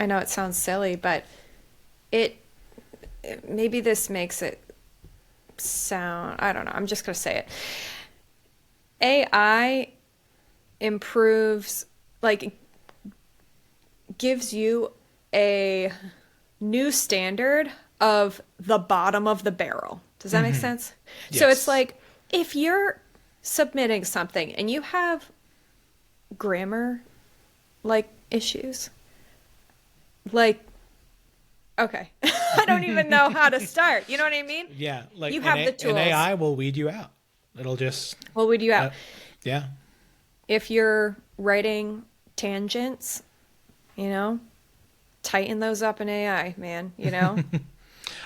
know it sounds silly, but it maybe this makes it sound, I don't know. I'm just going to say it. AI improves, like, gives you a new standard of the bottom of the barrel. Does that make sense? So it's
Yes.
like if you're submitting something and you have grammar like issues, like, okay, I don't even know how to start. You know what I mean?
Yeah, like
You have the
an
tools.
AI will weed you out. It'll just
What would you have?
yeah.
If you're writing tangents, you know, tighten those up in AI, man, you know?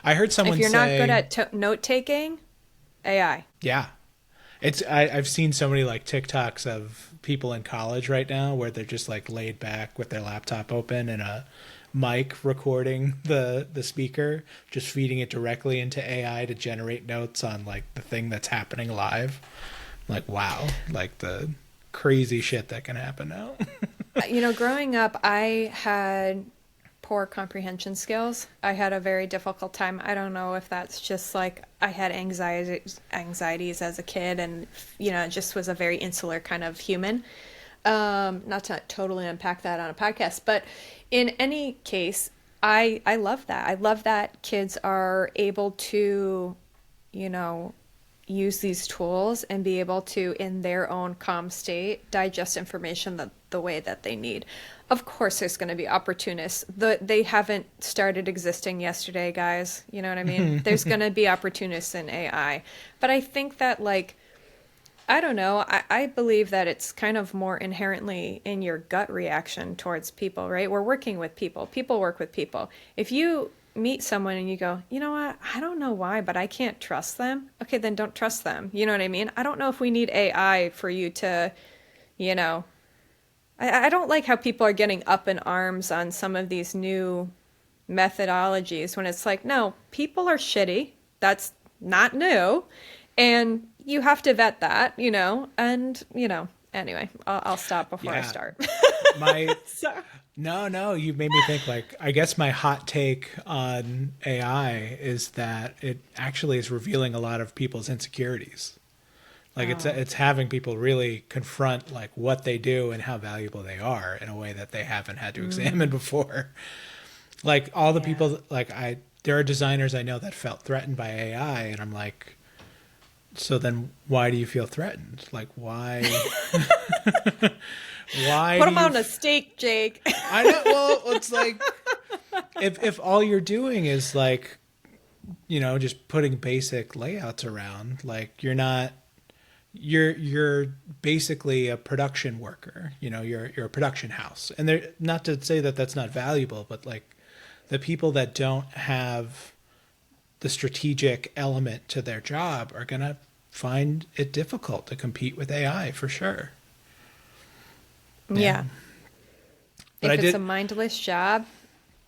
I heard someone
If you're
say,
not good at note taking, AI.
yeah, I've seen so many like TikToks of people in college right now where they're just like laid back with their laptop open and a mic recording the speaker, just feeding it directly into AI to generate notes on like the thing that's happening live. Like wow, like the crazy shit that can happen now.
You know, growing up, I had poor comprehension skills. I had a very difficult time. I don't know if that's just like I had anxieties as a kid, and you know, just was a very insular kind of human. Not to totally unpack that on a podcast, but in any case, I love that. I love that kids are able to, you know, use these tools and be able to, in their own calm state, digest information the way that they need. Of course, there's going to be opportunists. They haven't started existing yesterday, guys. You know what I mean? There's going to be opportunists in AI. But I think that, like, I don't know. I believe that it's kind of more inherently in your gut reaction towards people, right? We're working with people. People work with people. If you meet someone and you go, you know what? I don't know why, but I can't trust them. Okay, then don't trust them. You know what I mean? I don't know if we need AI for you to, you know. I don't like how people are getting up in arms on some of these new methodologies when it's like, no, people are shitty. That's not new. And you have to vet that, you know, and, you know, anyway, I'll stop before I
Yeah.
start.
My
So,
no, you made me think like I guess my hot take on AI is that it actually is revealing a lot of people's insecurities. Like
oh,
it's having people really confront like what they do and how valuable they are in a way that they haven't had to examine before. Like all the
yeah.
people like there are designers I know that felt threatened by AI, and I'm like, so then why do you feel threatened? Like why why
Put
do
them
you
on a stake, Jake.
I know. Well, it's like if all you're doing is like, just putting basic layouts around, like you're basically a production worker. You're a production house, and they're not to say that that's not valuable, but like the people that don't have the strategic element to their job are gonna find it difficult to compete with AI for sure. Yeah,
Yeah.
but I
If it's a
did.
mindless job,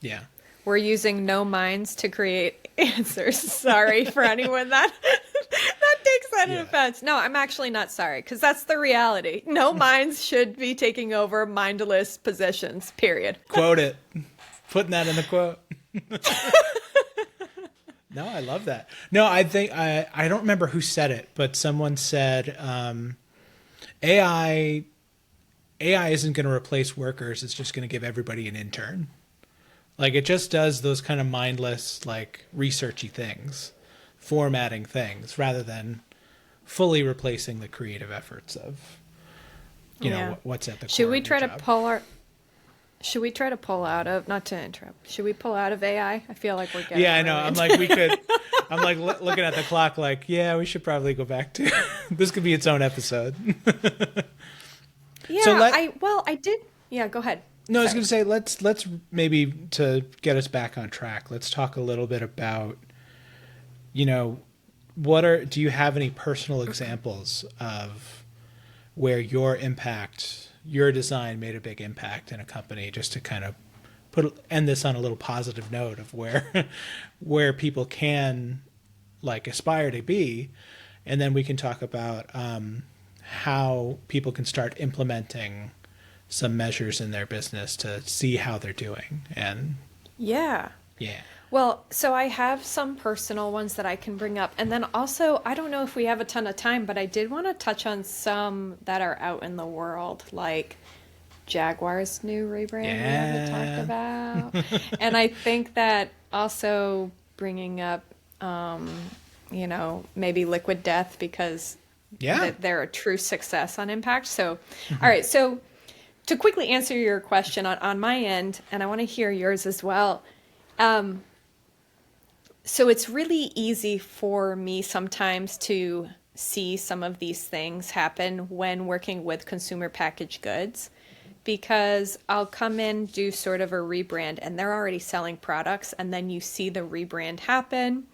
Yeah.
we're using no minds to create answers. Sorry for anyone that that takes that in
Yeah.
offense. No, I'm actually not sorry because that's the reality. No minds should be taking over mindless positions. Period.
Quote it. Putting that in the quote. No, I love that. No, I think I don't remember who said it, but someone said AI isn't going to replace workers. It's just going to give everybody an intern. Like, it just does those kind of mindless, like, researchy things, formatting things, rather than fully replacing the creative efforts of, what's at the core
Should we
of
try
your
to
job.
should we try to pull out of, not to interrupt, should we pull out of AI? I feel like we're getting
Yeah, I know.
really
I'm like, we could. I'm like looking at the clock, like, yeah, we should probably go back to. This could be its own episode.
Yeah,
So
I did. Yeah, go ahead.
No, I was
Sorry.
going to say let's maybe, to get us back on track. Let's talk a little bit about, do you have any personal examples of where your design made a big impact in a company, just to kind of end this on a little positive note of where where people can, like, aspire to be, and then we can talk about how people can start implementing some measures in their business to see how they're doing. And
Yeah.
yeah.
Well, so I have some personal ones that I can bring up. And then also, I don't know if we have a ton of time, but I did want to touch on some that are out in the world, like Jaguar's new rebrand we haven't talked about. And I think that also bringing up, maybe Liquid Death, because they're a true success on impact. So, all right. So to quickly answer your question on my end, and I want to hear yours as well. So it's really easy for me sometimes to see some of these things happen when working with consumer packaged goods, because I'll come in, do sort of a rebrand, and they're already selling products, and then you see the rebrand happen,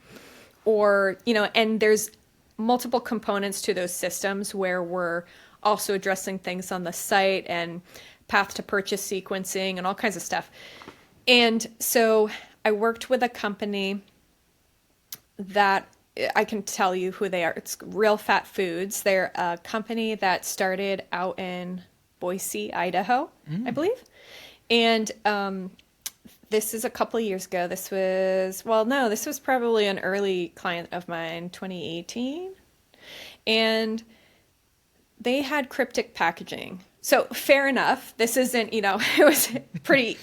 or, and there's multiple components to those systems where we're also addressing things on the site and path to purchase sequencing and all kinds of stuff. And so I worked with a company that I can tell you who they are. It's Real Fat Foods. They're a company that started out in Boise, Idaho, I believe. And this is a couple of years ago. This was probably an early client of mine, 2018. And they had cryptic packaging. So fair enough. This isn't, it was pretty,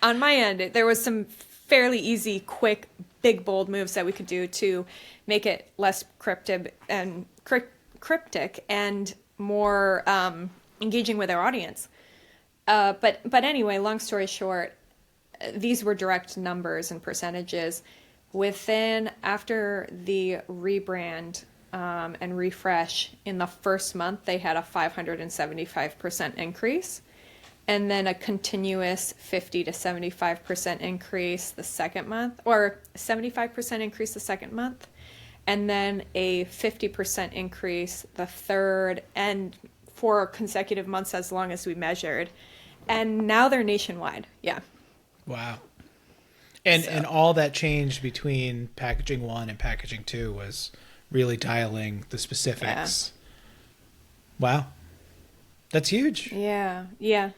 on my end, there was some fairly easy, quick, big, bold moves that we could do to make it less cryptic and more engaging with our audience. But anyway, long story short, these were direct numbers and percentages. After the rebrand and refresh, in the first month, they had a 575% increase. And then a continuous 50 to 75% increase the second month, or 75% increase the second month, and then a 50% increase the third, and 4 consecutive months as long as we measured. And now they're nationwide. Yeah.
Wow. And all that change between packaging 1 and packaging 2 was really dialing the specifics. Yeah. Wow. That's huge.
Yeah. Yeah.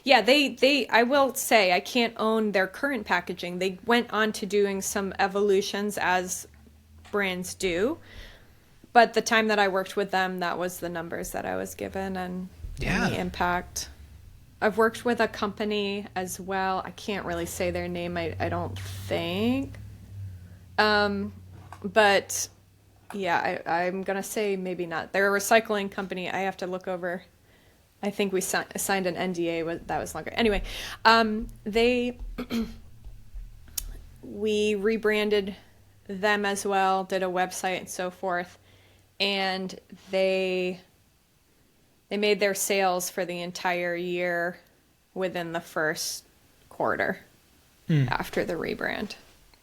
Yeah, I will say, I can't own their current packaging. They went on to doing some evolutions, as brands do. But the time that I worked with them, that was the numbers that I was given and the impact. I've worked with a company as well. I can't really say their name, I don't think. But yeah, I'm going to say maybe not. They're a recycling company. I have to look over. I think we signed an NDA that was longer. Anyway, we rebranded them as well, did a website and so forth, and they made their sales for the entire year within the first quarter after the rebrand.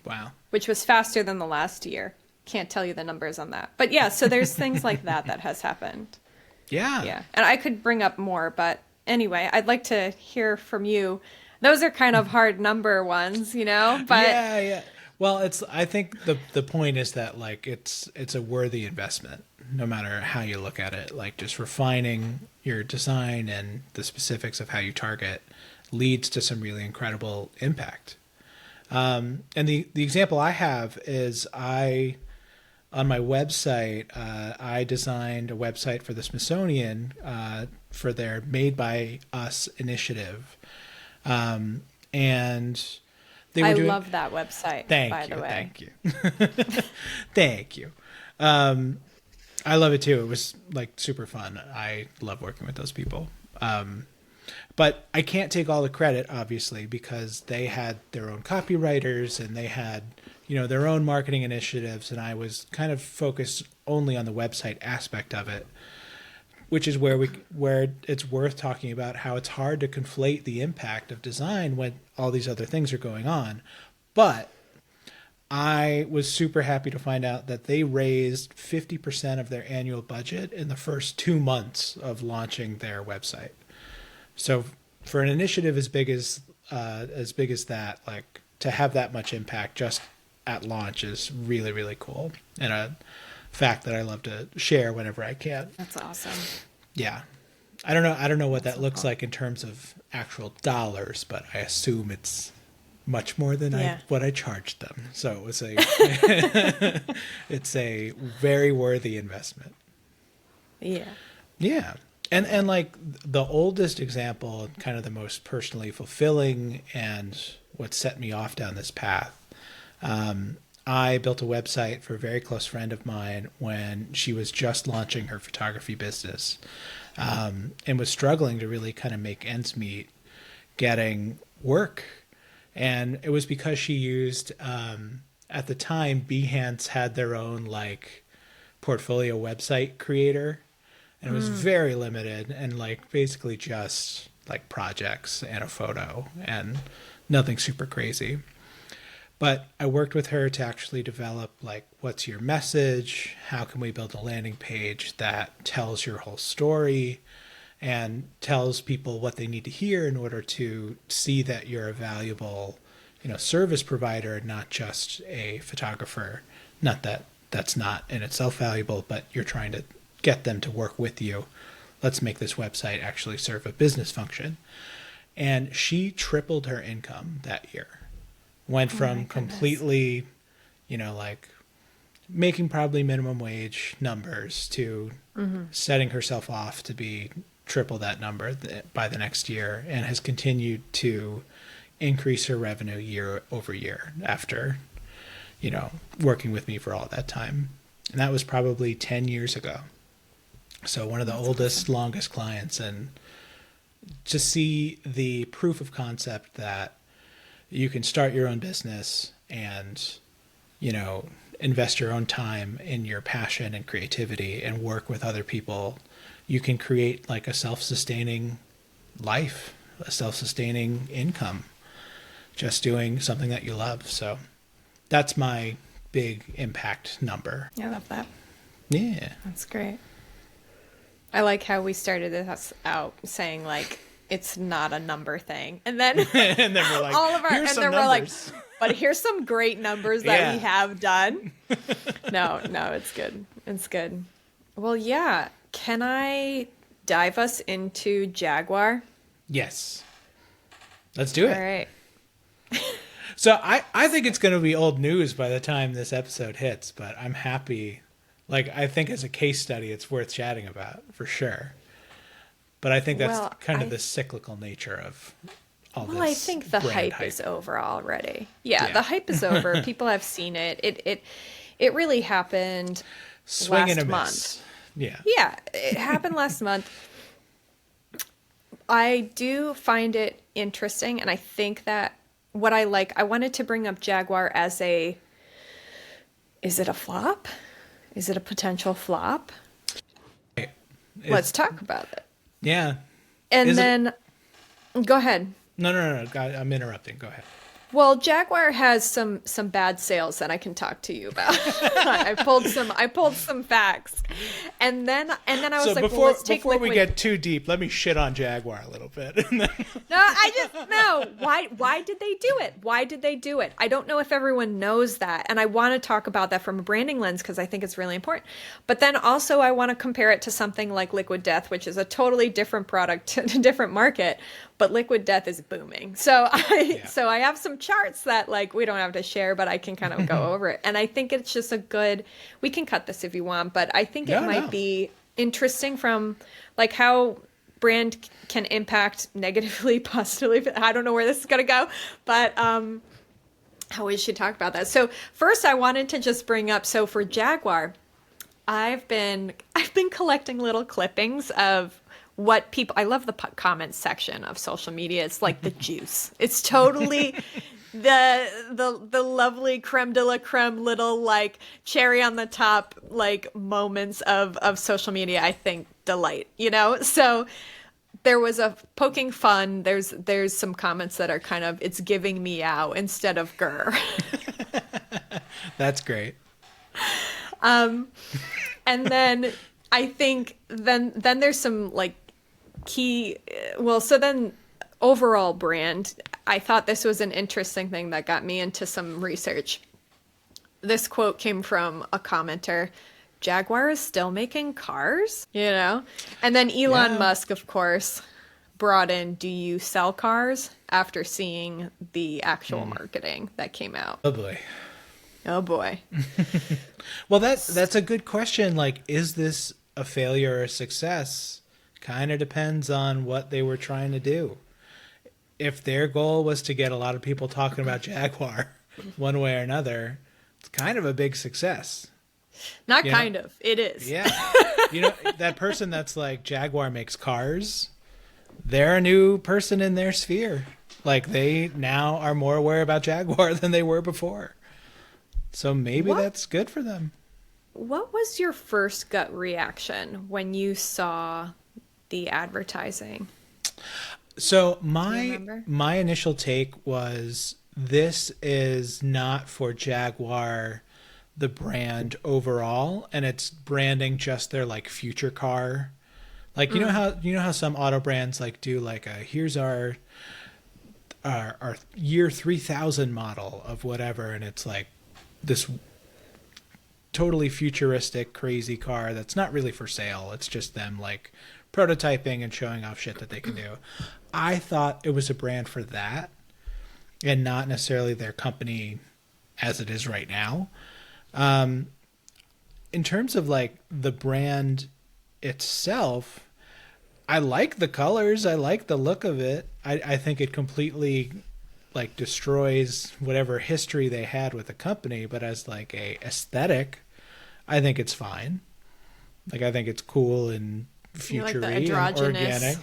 Wow.
Which was faster than the last year. Can't tell you the numbers on that. But yeah, so there's things like that has happened.
Yeah.
Yeah. And I could bring up more, but anyway, I'd like to hear from you. Those are kind of hard number ones, but
yeah. Well, I think the point is that, like, it's a worthy investment, no matter how you look at it. Like, just refining your design and the specifics of how you target leads to some really incredible impact. And the example I have is on my website, I designed a website for the Smithsonian for their Made by Us initiative. And they were
I
doing...
love that website, by the way.
Thank you. Thank you. I love it too. It was like super fun. I love working with those people. But I can't take all the credit, obviously, because they had their own copywriters and they had, their own marketing initiatives. And I was kind of focused only on the website aspect of it, which is where it's worth talking about how it's hard to conflate the impact of design when all these other things are going on. But I was super happy to find out that they raised 50% of their annual budget in the first 2 months of launching their website. So for an initiative as big as that, like to have that much impact just at launch is really, really cool. And a fact that I love to share whenever I can.
That's awesome.
Yeah. I don't know what that looks like in terms of actual dollars, but I assume it's much more than what I charged them. So it was it's a very worthy investment.
Yeah.
Yeah. And like the oldest example, kind of the most personally fulfilling and what set me off down this path. I built a website for a very close friend of mine when she was just launching her photography business, and was struggling to really kind of make ends meet getting work. And it was because she used, at the time, Behance had their own like portfolio website creator, and it was very limited and like basically just like projects and a photo and nothing super crazy. But I worked with her to actually develop like, what's your message? How can we build a landing page that tells your whole story and tells people what they need to hear in order to see that you're a valuable, service provider, not just a photographer. Not that that's not in itself valuable, but you're trying to get them to work with you. Let's make this website actually serve a business function. And she tripled her income that year. Went from completely, like making probably minimum wage numbers to setting herself off to be triple that number by the next year, and has continued to increase her revenue year over year after, working with me for all that time. And that was probably 10 years ago. So one of the oldest, longest clients, and just see the proof of concept that you can start your own business and, invest your own time in your passion and creativity and work with other people. You can create like a self-sustaining life, a self-sustaining income, just doing something that you love. So that's my big impact number.
I love that.
Yeah.
That's great. I like how we started this out saying like, it's not a number thing. And then,
and then we're like,
all of our,
here's
and
some
then
numbers.
We're like, but here's some great numbers that we have done. No, it's good. It's good. Well, yeah. Can I dive us into Jaguar?
Yes. Let's do it.
All right.
So I think it's going to be old news by the time this episode hits, but I'm happy. Like, I think as a case study, it's worth chatting about for sure. But I think that's kind of the cyclical nature of all this.
Well, I think the hype is over already. Yeah, the hype is over. People have seen it. It really happened last month.
Yeah.
Yeah, it happened last month. I do find it interesting, and I think that what I wanted to bring up Jaguar as is it a flop? Is it a potential flop? Let's talk about it.
Yeah.
And then, go ahead.
No. I'm interrupting. Go ahead.
Well, Jaguar has some bad sales that I can talk to you about. I pulled some facts, and then I was like, well, let's take
before
Liquid.
we get too deep, let me shit on Jaguar a little bit.
No. Why did they do it? Why did they do it? I don't know if everyone knows that, and I want to talk about that from a branding lens because I think it's really important. But then also I want to compare it to something like Liquid Death, which is a totally different product, a different market. but Liquid Death is booming. So I have some charts that like we don't have to share, but I can kind of go over it. And I think it's just a good, we can cut this if you want, but I think it might be interesting from like how brand can impact negatively, positively. I don't know where this is going to go, but how we should talk about that. So first I wanted to just bring up, so for Jaguar, I've been collecting little clippings of what people, I love the comments section of social media. It's like the juice. It's totally the lovely creme de la creme little like cherry on the top like moments of social media, I think delight, you know? So there was a poking fun. There's some comments that are kind of, it's giving meow instead of grr.
That's great.
And then I think then there's some like key, well, so then overall brand, I thought this was an interesting thing that got me into some research. This quote came from a commenter: Jaguar is still making cars, you know? And then Elon Musk, of course, brought in, do you sell cars, after seeing the actual marketing that came out.
Oh boy.
Oh boy.
Well, that's a good question. Like, is this a failure or a success? Kind of depends on what they were trying to do. If their goal was to get a lot of people talking about Jaguar one way or another, it's kind of a big success.
Not kind of. It is.
Yeah. You know, that person that's like, Jaguar makes cars, they're a new person in their sphere. Like, they now are more aware about Jaguar than they were before. So maybe that's good for them.
What was your first gut reaction when you saw the advertising?
So my initial take was, this is not for Jaguar, the brand overall, and it's branding just their like future car. Like, you know how some auto brands like do like a, here's our year 3000 model of whatever, and it's like this totally futuristic crazy car that's not really for sale. It's just them like prototyping and showing off shit that they can do. I thought it was a brand for that and not necessarily their company as it is right now. In terms of like the brand itself, I like the colors. I like the look of it. I think it completely like destroys whatever history they had with the company, but as like a aesthetic, I think it's fine. Like, I think it's cool and future-y and organic.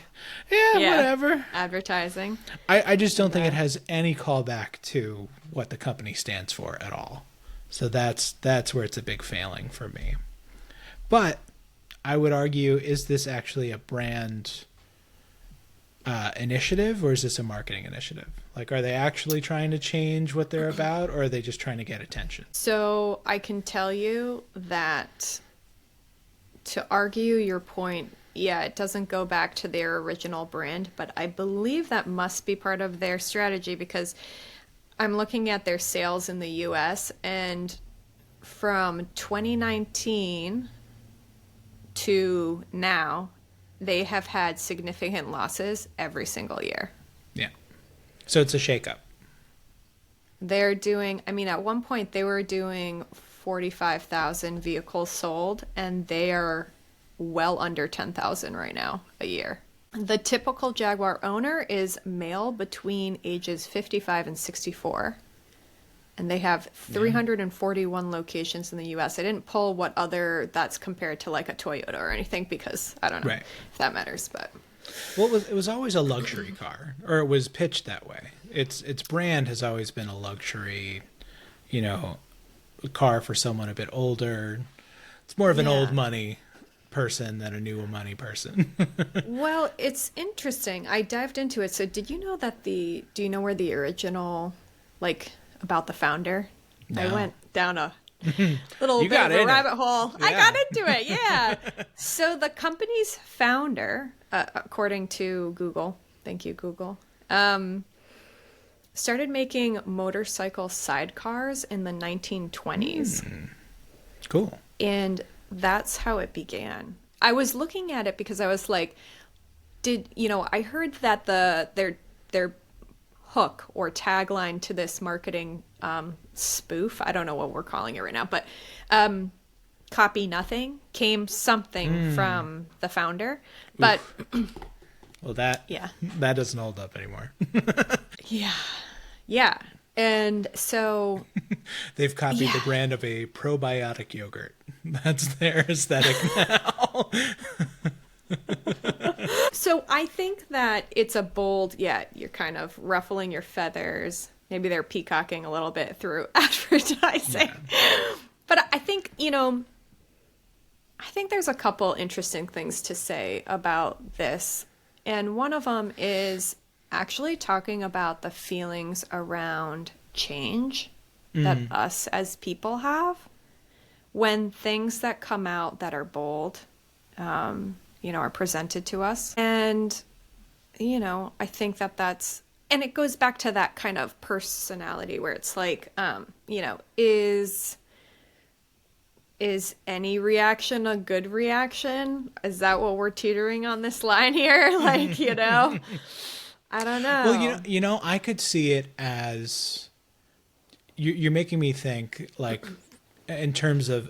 Yeah, whatever.
Advertising.
I just don't think it has any callback to what the company stands for at all. So that's where it's a big failing for me. But I would argue, is this actually a brand initiative, or is this a marketing initiative? Like, are they actually trying to change what they're about, or are they just trying to get attention?
So I can tell you that, to argue your point, yeah, it doesn't go back to their original brand, but I believe that must be part of their strategy, because I'm looking at their sales in the US, and from 2019 to now, they have had significant losses every single year.
Yeah. So it's a shakeup.
They're doing, I mean, at one point they were doing 45,000 vehicles sold, and they are well under 10,000 right now a year. The typical Jaguar owner is male between ages 55 and 64. And they have 341 locations in the US. I didn't pull what other that's compared to like a Toyota or anything, because I don't know if that matters. But
well, it was always a luxury car, or it was pitched that way. Its brand has always been a luxury, you know, car for someone a bit older. It's more of an old money person than a new money person.
Well, it's interesting. I dived into it. So did you know that do you know where the original, like, about the founder? No. I went down a little bit of a rabbit hole. Yeah. I got into it, yeah. So the company's founder, according to Google, thank you, Google, started making motorcycle sidecars in the 1920s.
Cool.
And that's how it began. I was looking at it because I was like, I heard that their hook or tagline to this marketing spoof, I don't know what we're calling it right now, but copy nothing, came something from the founder. But
well, that
yeah,
that doesn't hold up anymore.
yeah. And so
they've copied the brand of a probiotic yogurt. That's their aesthetic now.
So I think that it's a bold, you're kind of ruffling your feathers. Maybe they're peacocking a little bit through advertising. Yeah. But I think, I think there's a couple interesting things to say about this. And one of them is actually talking about the feelings around change that us as people have when things that come out that are bold, are presented to us. And, I think that's, and it goes back to that kind of personality where it's like, is any reaction a good reaction? Is that what we're teetering on this line here? Like, I don't know.
Well, I could see it as you're making me think, like, in terms of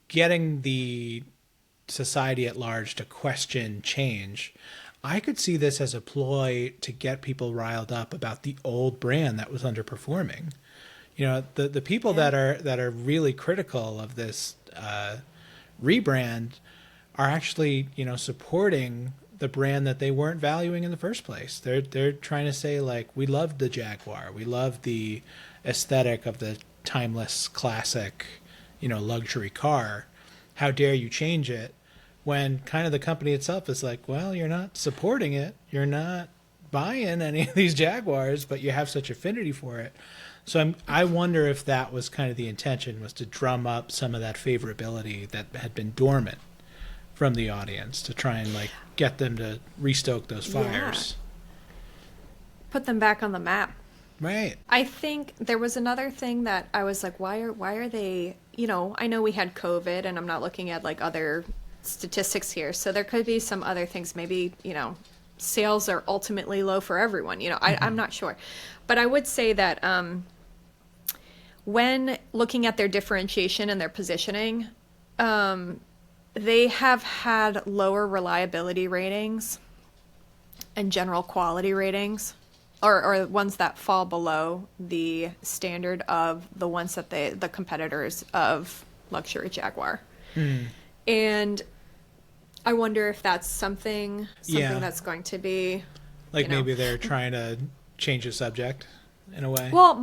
getting the society at large to question change. I could see this as a ploy to get people riled up about the old brand that was underperforming. The people that are really critical of this rebrand are actually, supporting the brand that they weren't valuing in the first place. They're trying to say, like, we loved the Jaguar, we loved the aesthetic of the timeless classic, luxury car. How dare you change it? When kind of the company itself is like, well, you're not supporting it, you're not buying any of these Jaguars, but you have such affinity for it. So I wonder if that was kind of the intention, was to drum up some of that favorability that had been dormant from the audience, to try and, like, get them to restoke those fires.
Yeah. Put them back on the map.
Right.
I think there was another thing that I was like, why are they, I know we had COVID, and I'm not looking at, like, other statistics here, so there could be some other things. Maybe, sales are ultimately low for everyone. I'm not sure. But I would say that when looking at their differentiation and their positioning, they have had lower reliability ratings and general quality ratings, or ones that fall below the standard of the ones that the competitors of luxury Jaguar. And I wonder if that's something that's going to be,
like, maybe they're trying to change the subject in a way.
Well,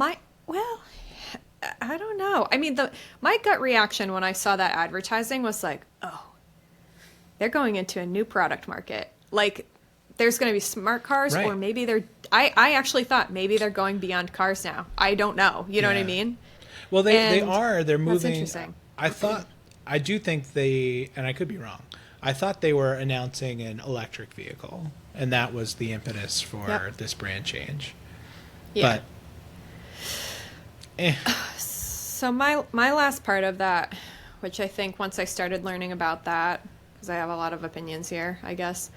I don't know. I mean, my gut reaction when I saw that advertising was like, oh, they're going into a new product market. Like, there's going to be smart cars, right. Or maybe I actually thought maybe they're going beyond cars now. I don't know. You know what I mean?
Well, they're moving.
That's interesting.
I do think and I could be wrong, I thought they were announcing an electric vehicle, and that was the impetus for this brand change. Yeah. But
so my last part of that, which I think once I started learning about that, because I have a lot of opinions here, I guess.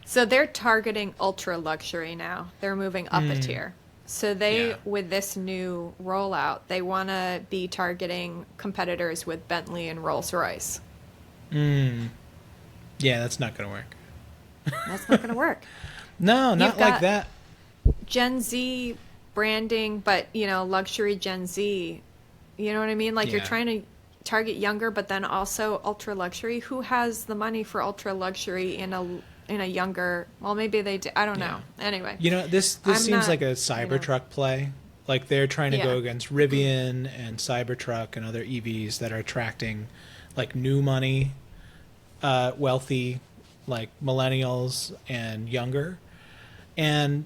So they're targeting ultra luxury now. They're moving up a tier. So with this new rollout, they want to be targeting competitors with Bentley and Rolls-Royce.
Yeah, that's not going to work.
That's not going to work.
No, not like that.
Gen Z branding, but, luxury Gen Z. You know what I mean? Like, you're trying to target younger, but then also ultra luxury. Who has the money for ultra luxury in a younger? Well, maybe they do. I don't know. Anyway,
this seems like a Cybertruck play. Like, they're trying to go against Rivian and Cybertruck and other EVs that are attracting, like, new money, wealthy, like, millennials and younger, and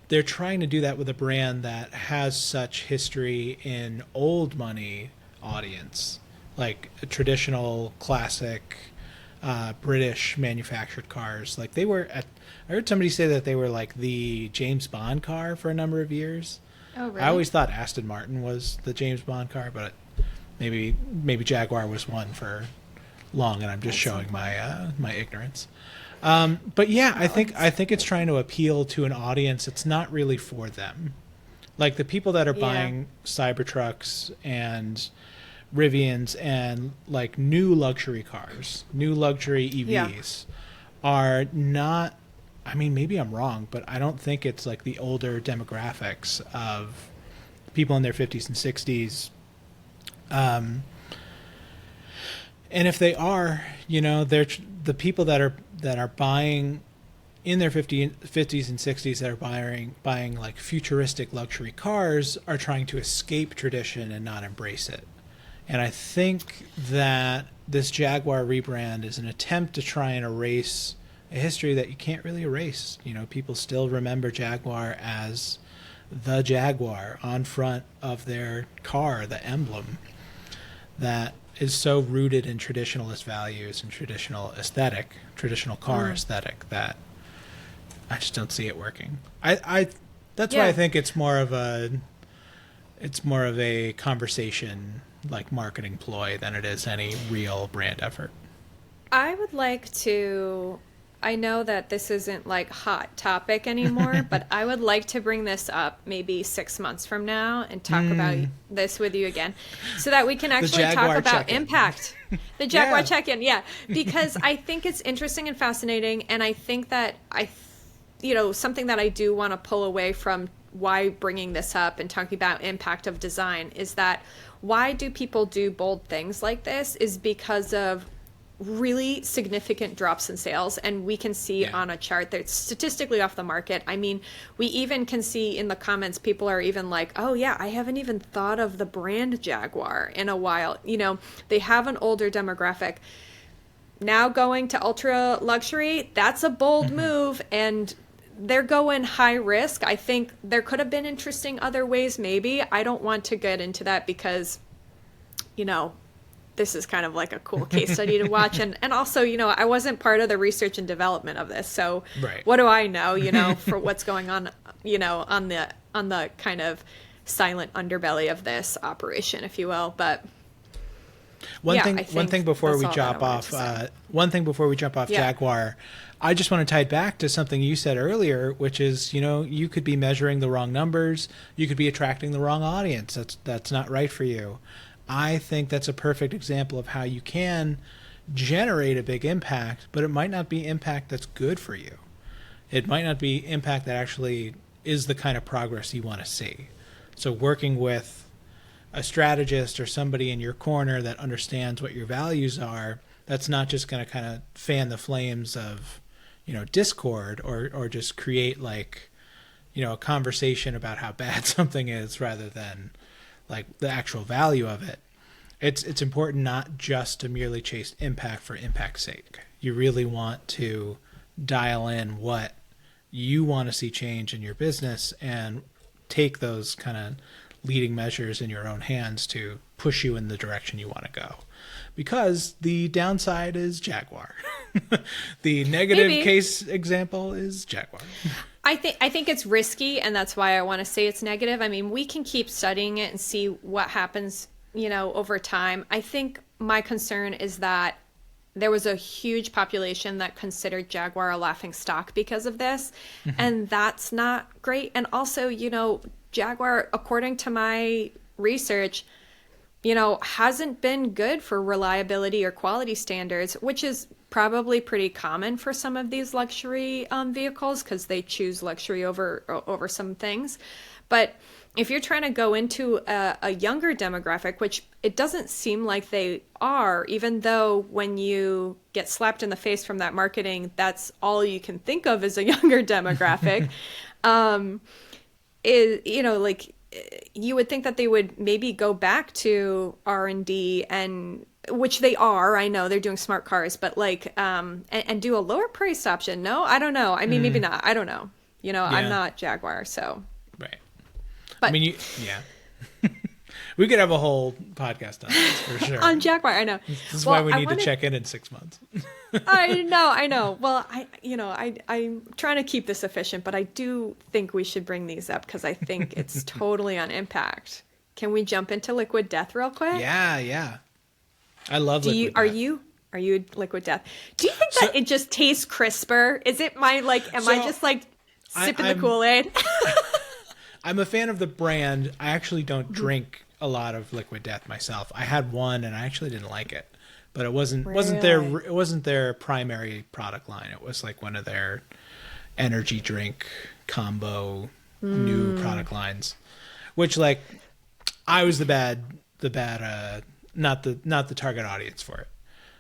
they're trying to do that with a brand that has such history in old money audience, like a traditional classic British manufactured cars. Like, I heard somebody say that they were like the James Bond car for a number of years.
Oh, really?
I always thought Aston Martin was the James Bond car, but maybe Jaguar was one for long, and I'm just showing my my ignorance. But yeah, I think it's trying to appeal to an audience. It's not really for them. Like the people that are buying Cybertrucks and Rivians and like new luxury cars, new luxury EVs are not, I mean, maybe I'm wrong, but I don't think it's like the older demographics of people in their 50s and 60s. And if they are, they're the people that are buying in their 50s and 60s that are buying like futuristic luxury cars are trying to escape tradition and not embrace it. And I think that this Jaguar rebrand is an attempt to try and erase a history that you can't really erase. People still remember Jaguar as the Jaguar on front of their car, the emblem that is so rooted in traditionalist values and traditional aesthetic, traditional car aesthetic, that I just don't see it working. That's why I think it's more of a conversation, like marketing ploy, than it is any real brand effort.
I would like to, I know that this isn't like hot topic anymore, but I would like to bring this up maybe 6 months from now and talk about this with you again so that we can actually talk about impact. The Jaguar check-in, because I think it's interesting and fascinating, and I think that something that I do want to pull away from why bringing this up and talking about impact of design is that why do people do bold things like this is because of really significant drops in sales, and we can see on a chart that's statistically off the market. I mean, we even can see in the comments people are even like, oh yeah, I haven't even thought of the brand Jaguar in a while. They have an older demographic. Now going to ultra luxury, that's a bold move, and they're going high risk. I think there could have been interesting other ways maybe. I don't want to get into that because this is kind of like a cool case study to watch. And also, I wasn't part of the research and development of this. So what do I know, for what's going on, on the kind of silent underbelly of this operation, if you will. But
one thing before we jump off Jaguar, I just want to tie it back to something you said earlier, which is, you could be measuring the wrong numbers. You could be attracting the wrong audience. That's not right for you. I think that's a perfect example of how you can generate a big impact, but it might not be impact that's good for you. It might not be impact that actually is the kind of progress you want to see. So working with a strategist or somebody in your corner that understands what your values are, that's not just going to kind of fan the flames of, discord or just create like, a conversation about how bad something is rather than like the actual value of it. It's important not just to merely chase impact for impact's sake. You really want to dial in what you want to see change in your business and take those kind of leading measures in your own hands to push you in the direction you want to go. Because the downside is Jaguar. The negative case example is Jaguar.
I think it's risky, and that's why I want to say it's negative. I mean, we can keep studying it and see what happens, over time. I think my concern is that there was a huge population that considered Jaguar a laughing stock because of this, and that's not great. And also, Jaguar, according to my research, hasn't been good for reliability or quality standards, which is probably pretty common for some of these luxury vehicles because they choose luxury over some things. But if you're trying to go into a younger demographic, which it doesn't seem like they are, even though when you get slapped in the face from that marketing, that's all you can think of as a younger demographic, like you would think that they would maybe go back to R&D, and which they are. I know they're doing smart cars, but like and do a lower priced option. No, I don't know. I mean, maybe not. I don't know. I'm not Jaguar, so
right.
But
I mean, we could have a whole podcast on this for sure.
On Jaguar, I know.
This is why we need to check in 6 months.
I know. Well, I'm trying to keep this efficient, but I do think we should bring these up because I think it's totally on impact. Can we jump into Liquid Death real quick?
Yeah. I love Liquid Death.
Are you Liquid Death? Do you think that it just tastes crisper? Is it my like? Am I just like sipping the Kool-Aid?
I'm a fan of the brand. I actually don't drink a lot of Liquid Death myself. I had one and I actually didn't like it, but it wasn't their primary product line. It was like one of their energy drink combo new product lines, which like I was not the target audience for it.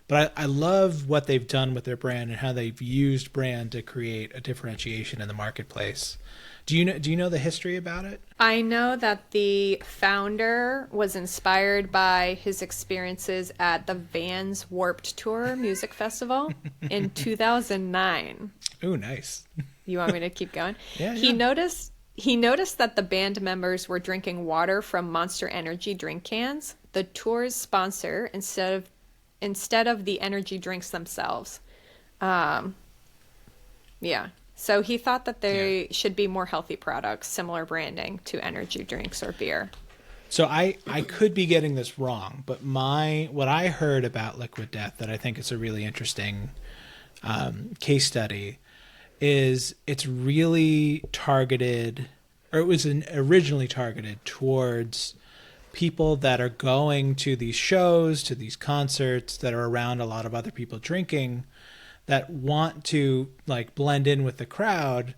But I love what they've done with their brand and how they've used brand to create a differentiation in the marketplace. Do you know the history about it?
I know that the founder was inspired by his experiences at the Vans Warped Tour Music Festival in 2009.
Ooh, nice.
You want me to keep going?
Yeah.
He noticed that the band members were drinking water from Monster Energy drink cans, the tour's sponsor, instead of the energy drinks themselves. Yeah. So he thought that there should be more healthy products, similar branding to energy drinks or beer.
So I could be getting this wrong, but what I heard about Liquid Death that I think is a really interesting case study is it's really targeted, or it was originally targeted towards people that are going to these shows, to these concerts, that are around a lot of other people drinking, that want to like blend in with the crowd,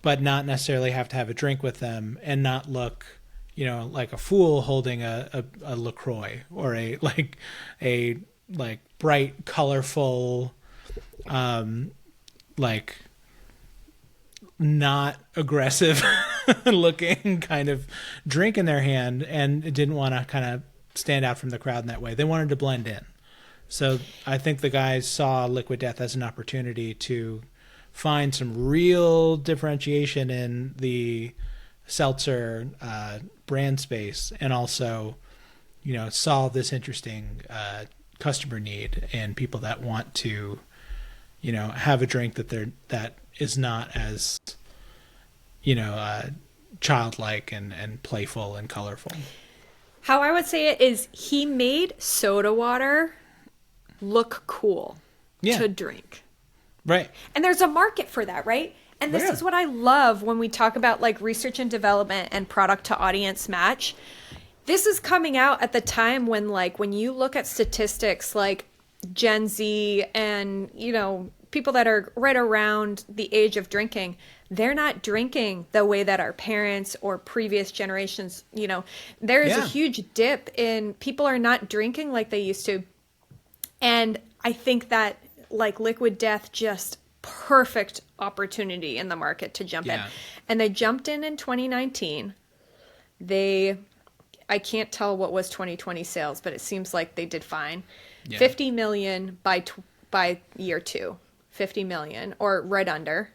but not necessarily have to have a drink with them and not look, like a fool holding a LaCroix or a bright, colorful, like not aggressive looking kind of drink in their hand, and didn't want to kind of stand out from the crowd in that way. They wanted to blend in. So I think the guys saw Liquid Death as an opportunity to find some real differentiation in the seltzer brand space, and also, solve this interesting customer need and people that want to, have a drink that is not as, childlike and playful and colorful.
How I would say it is he made soda water look cool to drink.
Right.
And there's a market for that, right? And this is what I love when we talk about like research and development and product to audience match. This is coming out at the time when when you look at statistics like Gen Z and, people that are right around the age of drinking, they're not drinking the way that our parents or previous generations, there is a huge dip in people are not drinking like they used to. And I think that Liquid Death, just perfect opportunity in the market to jump in. And they jumped in 2019. I can't tell what was 2020 sales, but it seems like they did fine. 50 million by year 2. 50 million, or right under.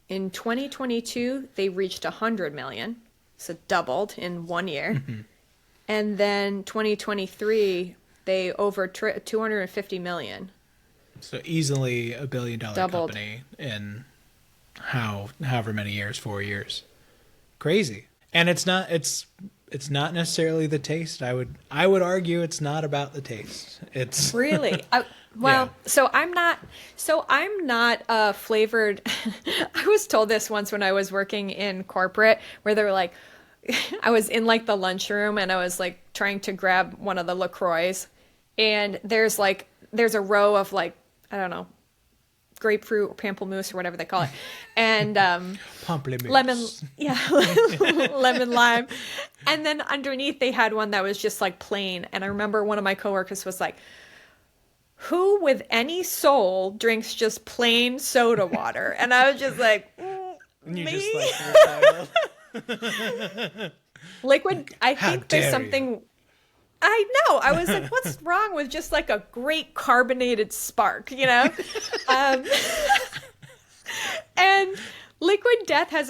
In 2022, they reached 100 million. So doubled in 1 year. Mm-hmm. And then 2023, they over 250 million.
So easily $1 billion company in however many years, 4 years. Crazy. And it's not necessarily the taste. I would argue it's not about the taste. It's
really So I'm not flavored. I was told this once when I was working in corporate, where they were like, I was in the lunchroom and I was trying to grab one of the LaCroix, and there's a row of I don't know, grapefruit or pamplemousse or whatever they call it, and lemon, lemon lime, and then underneath they had one that was just plain. And I remember one of my coworkers was like, "Who with any soul drinks just plain soda water?" And I was just like,
and you
me?
Just
Liquid. I think there's something. I know. I was like, what's wrong with just a great carbonated spark, And Liquid Death has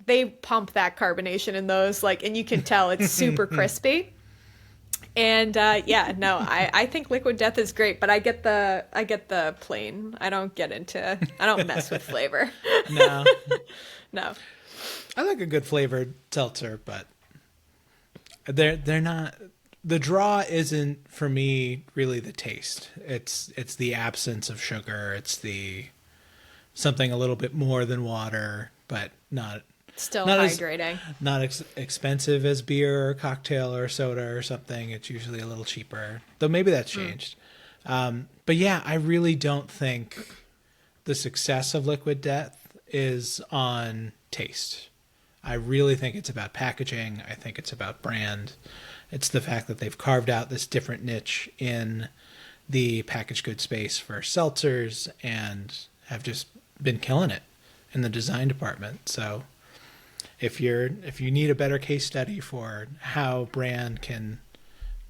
they pump that carbonation in those, and you can tell it's super crispy. And I think Liquid Death is great, but I get the plain. I don't mess with flavor.
No.
No.
I like a good flavored seltzer, but they're not the draw isn't for me really the taste. It's the absence of sugar. It's the something a little bit more than water, but
Still
not
hydrating.
not expensive as beer or cocktail or soda or something. It's usually a little cheaper, though maybe that's changed. But yeah, I really don't think the success of Liquid Death is on taste. I really think it's about packaging. I think it's about brand. It's the fact that they've carved out this different niche in the packaged goods space for seltzers and have just been killing it in the design department. So if you need a better case study for how brand can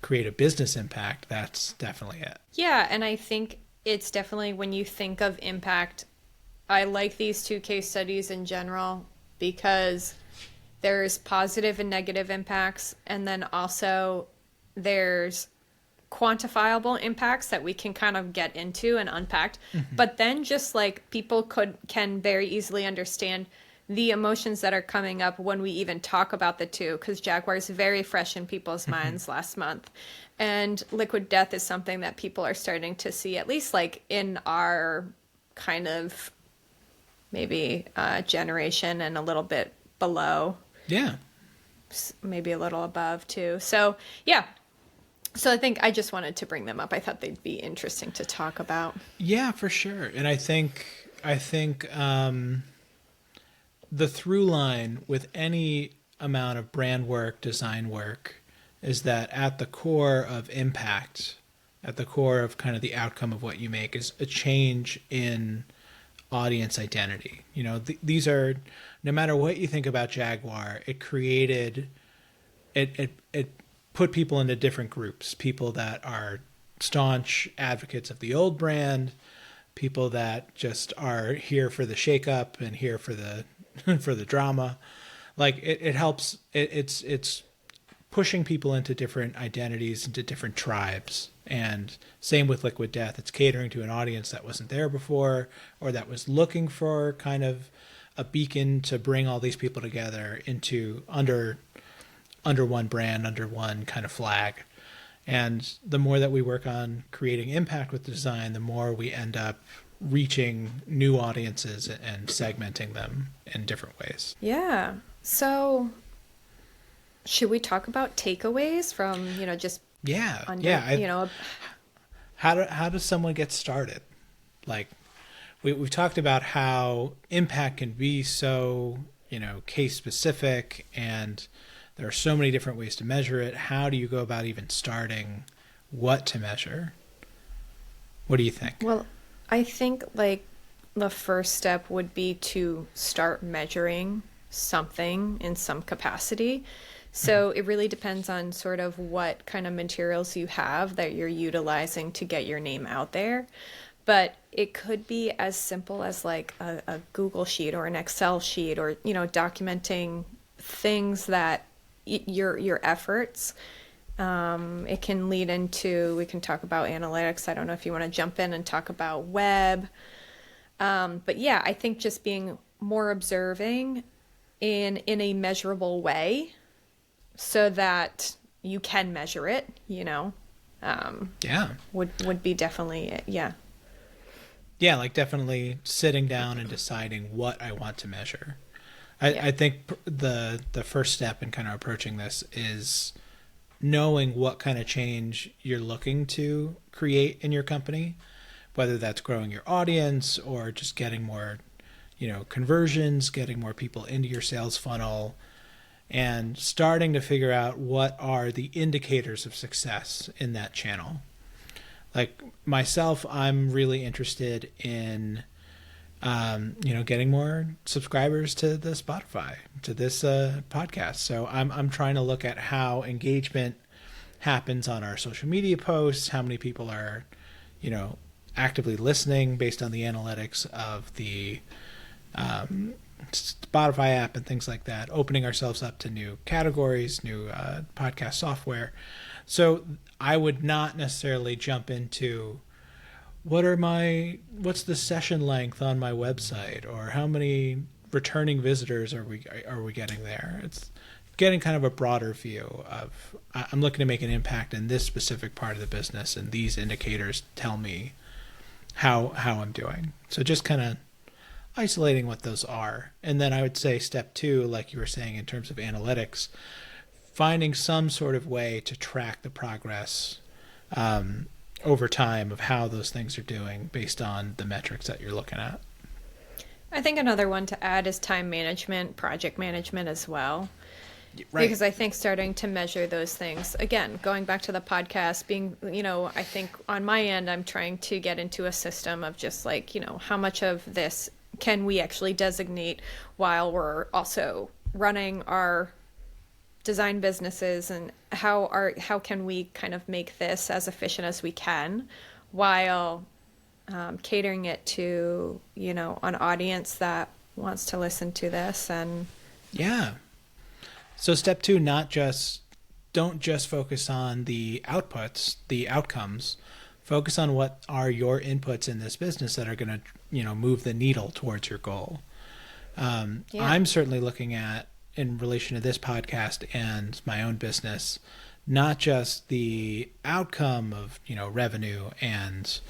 create a business impact, that's definitely it.
Yeah, and I think it's definitely when you think of impact, I like these two case studies in general because there's positive and negative impacts, and then also there's quantifiable impacts that we can kind of get into and unpack. But then just like people can very easily understand the emotions that are coming up when we even talk about the two, because Jaguar is very fresh in people's minds last month, and Liquid Death is something that people are starting to see, at least like in our kind of maybe generation and a little bit below.
Yeah.
Maybe a little above too. So yeah. So I think I just wanted to bring them up. I thought they'd be interesting to talk about.
Yeah, for sure. And I think the through line with any amount of brand work, design work, is that at the core of impact, at the core of kind of the outcome of what you make, is a change in audience identity. You know, these are, no matter what you think about Jaguar, it created, it put people into different groups. People that are staunch advocates of the old brand, people that just are here for the shakeup and here for the for the drama. Like it helps. It's pushing people into different identities, into different tribes. And same with Liquid Death. It's catering to an audience that wasn't there before, or that was looking for kind of a beacon to bring all these people together into under one brand, under one kind of flag. And the more that we work on creating impact with design, the more we end up reaching new audiences and segmenting them in different ways.
Yeah. So should we talk about takeaways from, just
how does someone get started? Like we've talked about how impact can be so, case specific, and there are so many different ways to measure it. How do you go about even starting what to measure? What do you think?
Well, I think like the first step would be to start measuring something in some capacity. So it really depends on sort of what kind of materials you have that you're utilizing to get your name out there. But it could be as simple as like a Google sheet or an Excel sheet, or, documenting things that your efforts. It can lead into, we can talk about analytics. I don't know if you want to jump in and talk about web. But yeah, I think just being more observing in a measurable way so that you can measure it, would be definitely it. Yeah.
Yeah, like definitely sitting down and deciding what I want to measure. I think the first step in kind of approaching this is knowing what kind of change you're looking to create in your company, whether that's growing your audience or just getting more, conversions, getting more people into your sales funnel, and starting to figure out what are the indicators of success in that channel. Like myself, I'm really interested in getting more subscribers to the Spotify, to this podcast. So I'm trying to look at how engagement happens on our social media posts, how many people are, actively listening based on the analytics of the Spotify app and things like that, opening ourselves up to new categories, new podcast software. So I would not necessarily jump into what's the session length on my website, or how many returning visitors are we getting there. It's getting kind of a broader view of, I'm looking to make an impact in this specific part of the business, and these indicators tell me how I'm doing. So just kind of isolating what those are. And then I would say step 2, like you were saying in terms of analytics, finding some sort of way to track the progress over time of how those things are doing based on the metrics that you're looking at.
I think another one to add is time management, project management as well.
Right.
Because I think starting to measure those things, again, going back to the podcast, being, I think on my end, I'm trying to get into a system of just like, how much of this can we actually designate while we're also running our design businesses, and how can we kind of make this as efficient as we can while catering it to, an audience that wants to listen to this. And
yeah. So step 2, don't just focus on the outputs, the outcomes. Focus on what are your inputs in this business that are going to, move the needle towards your goal. I'm certainly looking at, in relation to this podcast and my own business, not just the outcome of, revenue and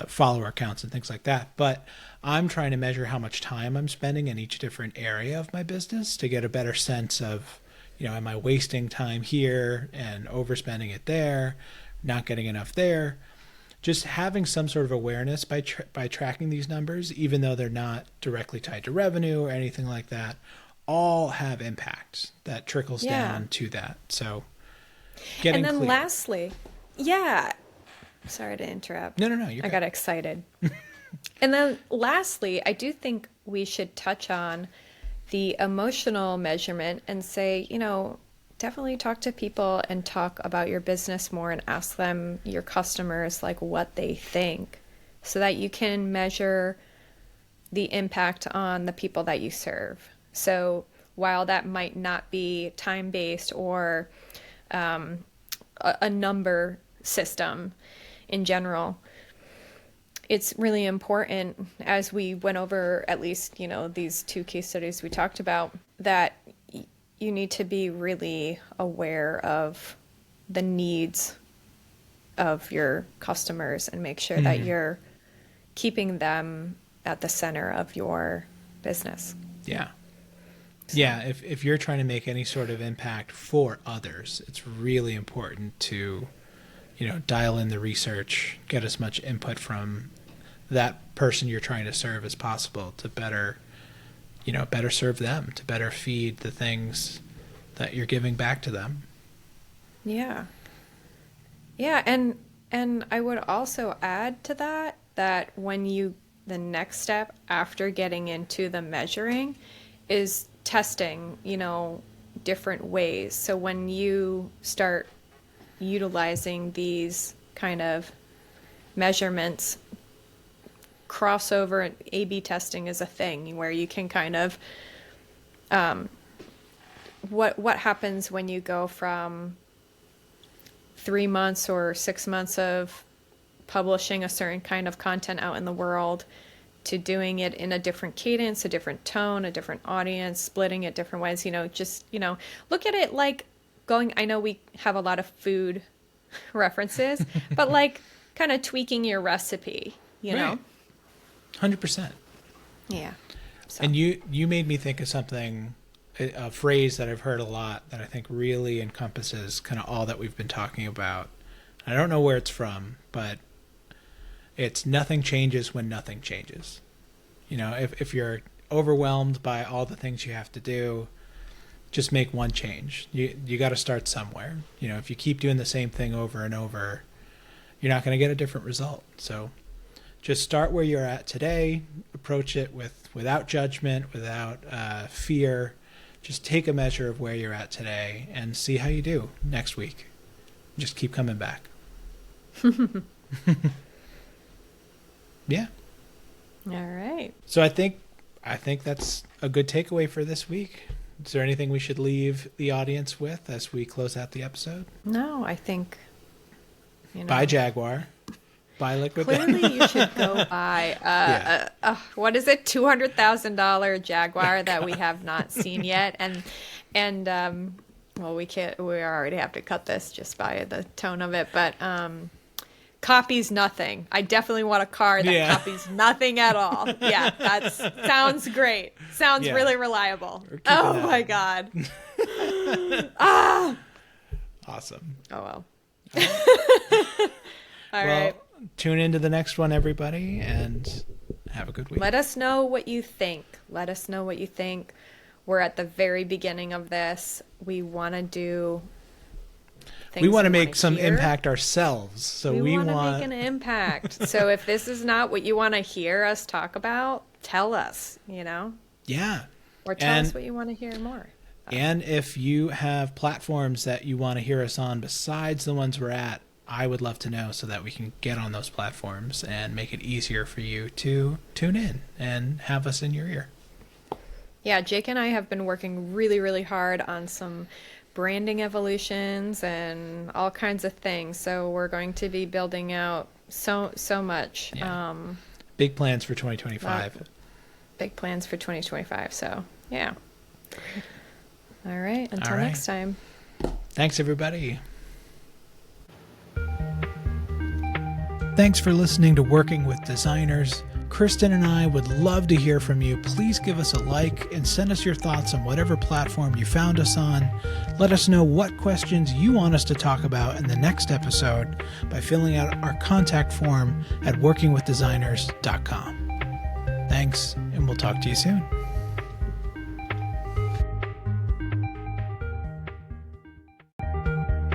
follower counts and things like that, but I'm trying to measure how much time I'm spending in each different area of my business to get a better sense of, am I wasting time here and overspending it there, not getting enough there. Just having some sort of awareness by tracking these numbers, even though they're not directly tied to revenue or anything like that, all have impacts that trickles down to that. So getting
And then
clear.
lastly, sorry to interrupt.
No, you're
I
good.
got excited. And then lastly, I do think we should touch on the emotional measurement and say, definitely talk to people and talk about your business more and ask them, your customers, like what they think, so that you can measure the impact on the people that you serve. So while that might not be time-based or a number system in general, it's really important, as we went over at least, these 2 case studies we talked about, that you need to be really aware of the needs of your customers and make sure that you're keeping them at the center of your business.
Yeah. Yeah, if you're trying to make any sort of impact for others, it's really important to, dial in the research, get as much input from that person you're trying to serve as possible to better serve them, to better feed the things that you're giving back to them.
Yeah. Yeah, and I would also add to that the next step after getting into the measuring is testing, different ways. So when you start utilizing these kind of measurements, crossover and A/B testing is a thing where you can kind of what happens when you go from 3 months or 6 months of publishing a certain kind of content out in the world to doing it in a different cadence, a different tone, a different audience, splitting it different ways, look at it like I know we have a lot of food references, but like kind of tweaking your recipe,
Right. 100%.
Yeah. So.
And you made me think of something, a phrase that I've heard a lot that I think really encompasses kind of all that we've been talking about. I don't know where it's from, but it's nothing changes when nothing changes. If you're overwhelmed by all the things you have to do, just make one change. You got to start somewhere. If you keep doing the same thing over and over, you're not going to get a different result. So just start where you're at today, approach it without judgment, without fear. Just take a measure of where you're at today and see how you do next week. Just keep coming back. Yeah.
All right.
So I think that's a good takeaway for this week. Is there anything we should leave the audience with as we close out the episode?
No, I think,
Buy Jaguar. Buy Liquid Death.
Clearly, you should go buy what is it, $200,000 Jaguar that we have not seen yet, and And well, we already have to cut this just by the tone of it, but copies nothing. I definitely want a car that copies nothing at all. Yeah, that sounds great. Sounds really reliable. Oh my God.
Awesome.
Oh well.
All right. Tune into the next one, everybody, and have a good week.
Let us know what you think. Let us know what you think. We're at the very beginning of this. We want to do things.
We want to make some impact ourselves. So we want
to make an impact. So if this is not what you want to hear us talk about, tell us,
Yeah.
Or tell us what you want to hear more.
And if you have platforms that you want to hear us on besides the ones we're at, I would love to know so that we can get on those platforms and make it easier for you to tune in and have us in your ear.
Yeah, Jake and I have been working really, really hard on some branding evolutions and all kinds of things. So we're going to be building out so much.
Yeah. Big plans for 2025.
Big plans for 2025. So, yeah. All right. Until next time.
Thanks, everybody. Thanks for listening to Working with Designers. Kristin and I would love to hear from you. Please give us a like and send us your thoughts on whatever platform you found us on. Let us know what questions you want us to talk about in the next episode by filling out our contact form at workingwithdesigners.com. Thanks, and we'll talk to you soon.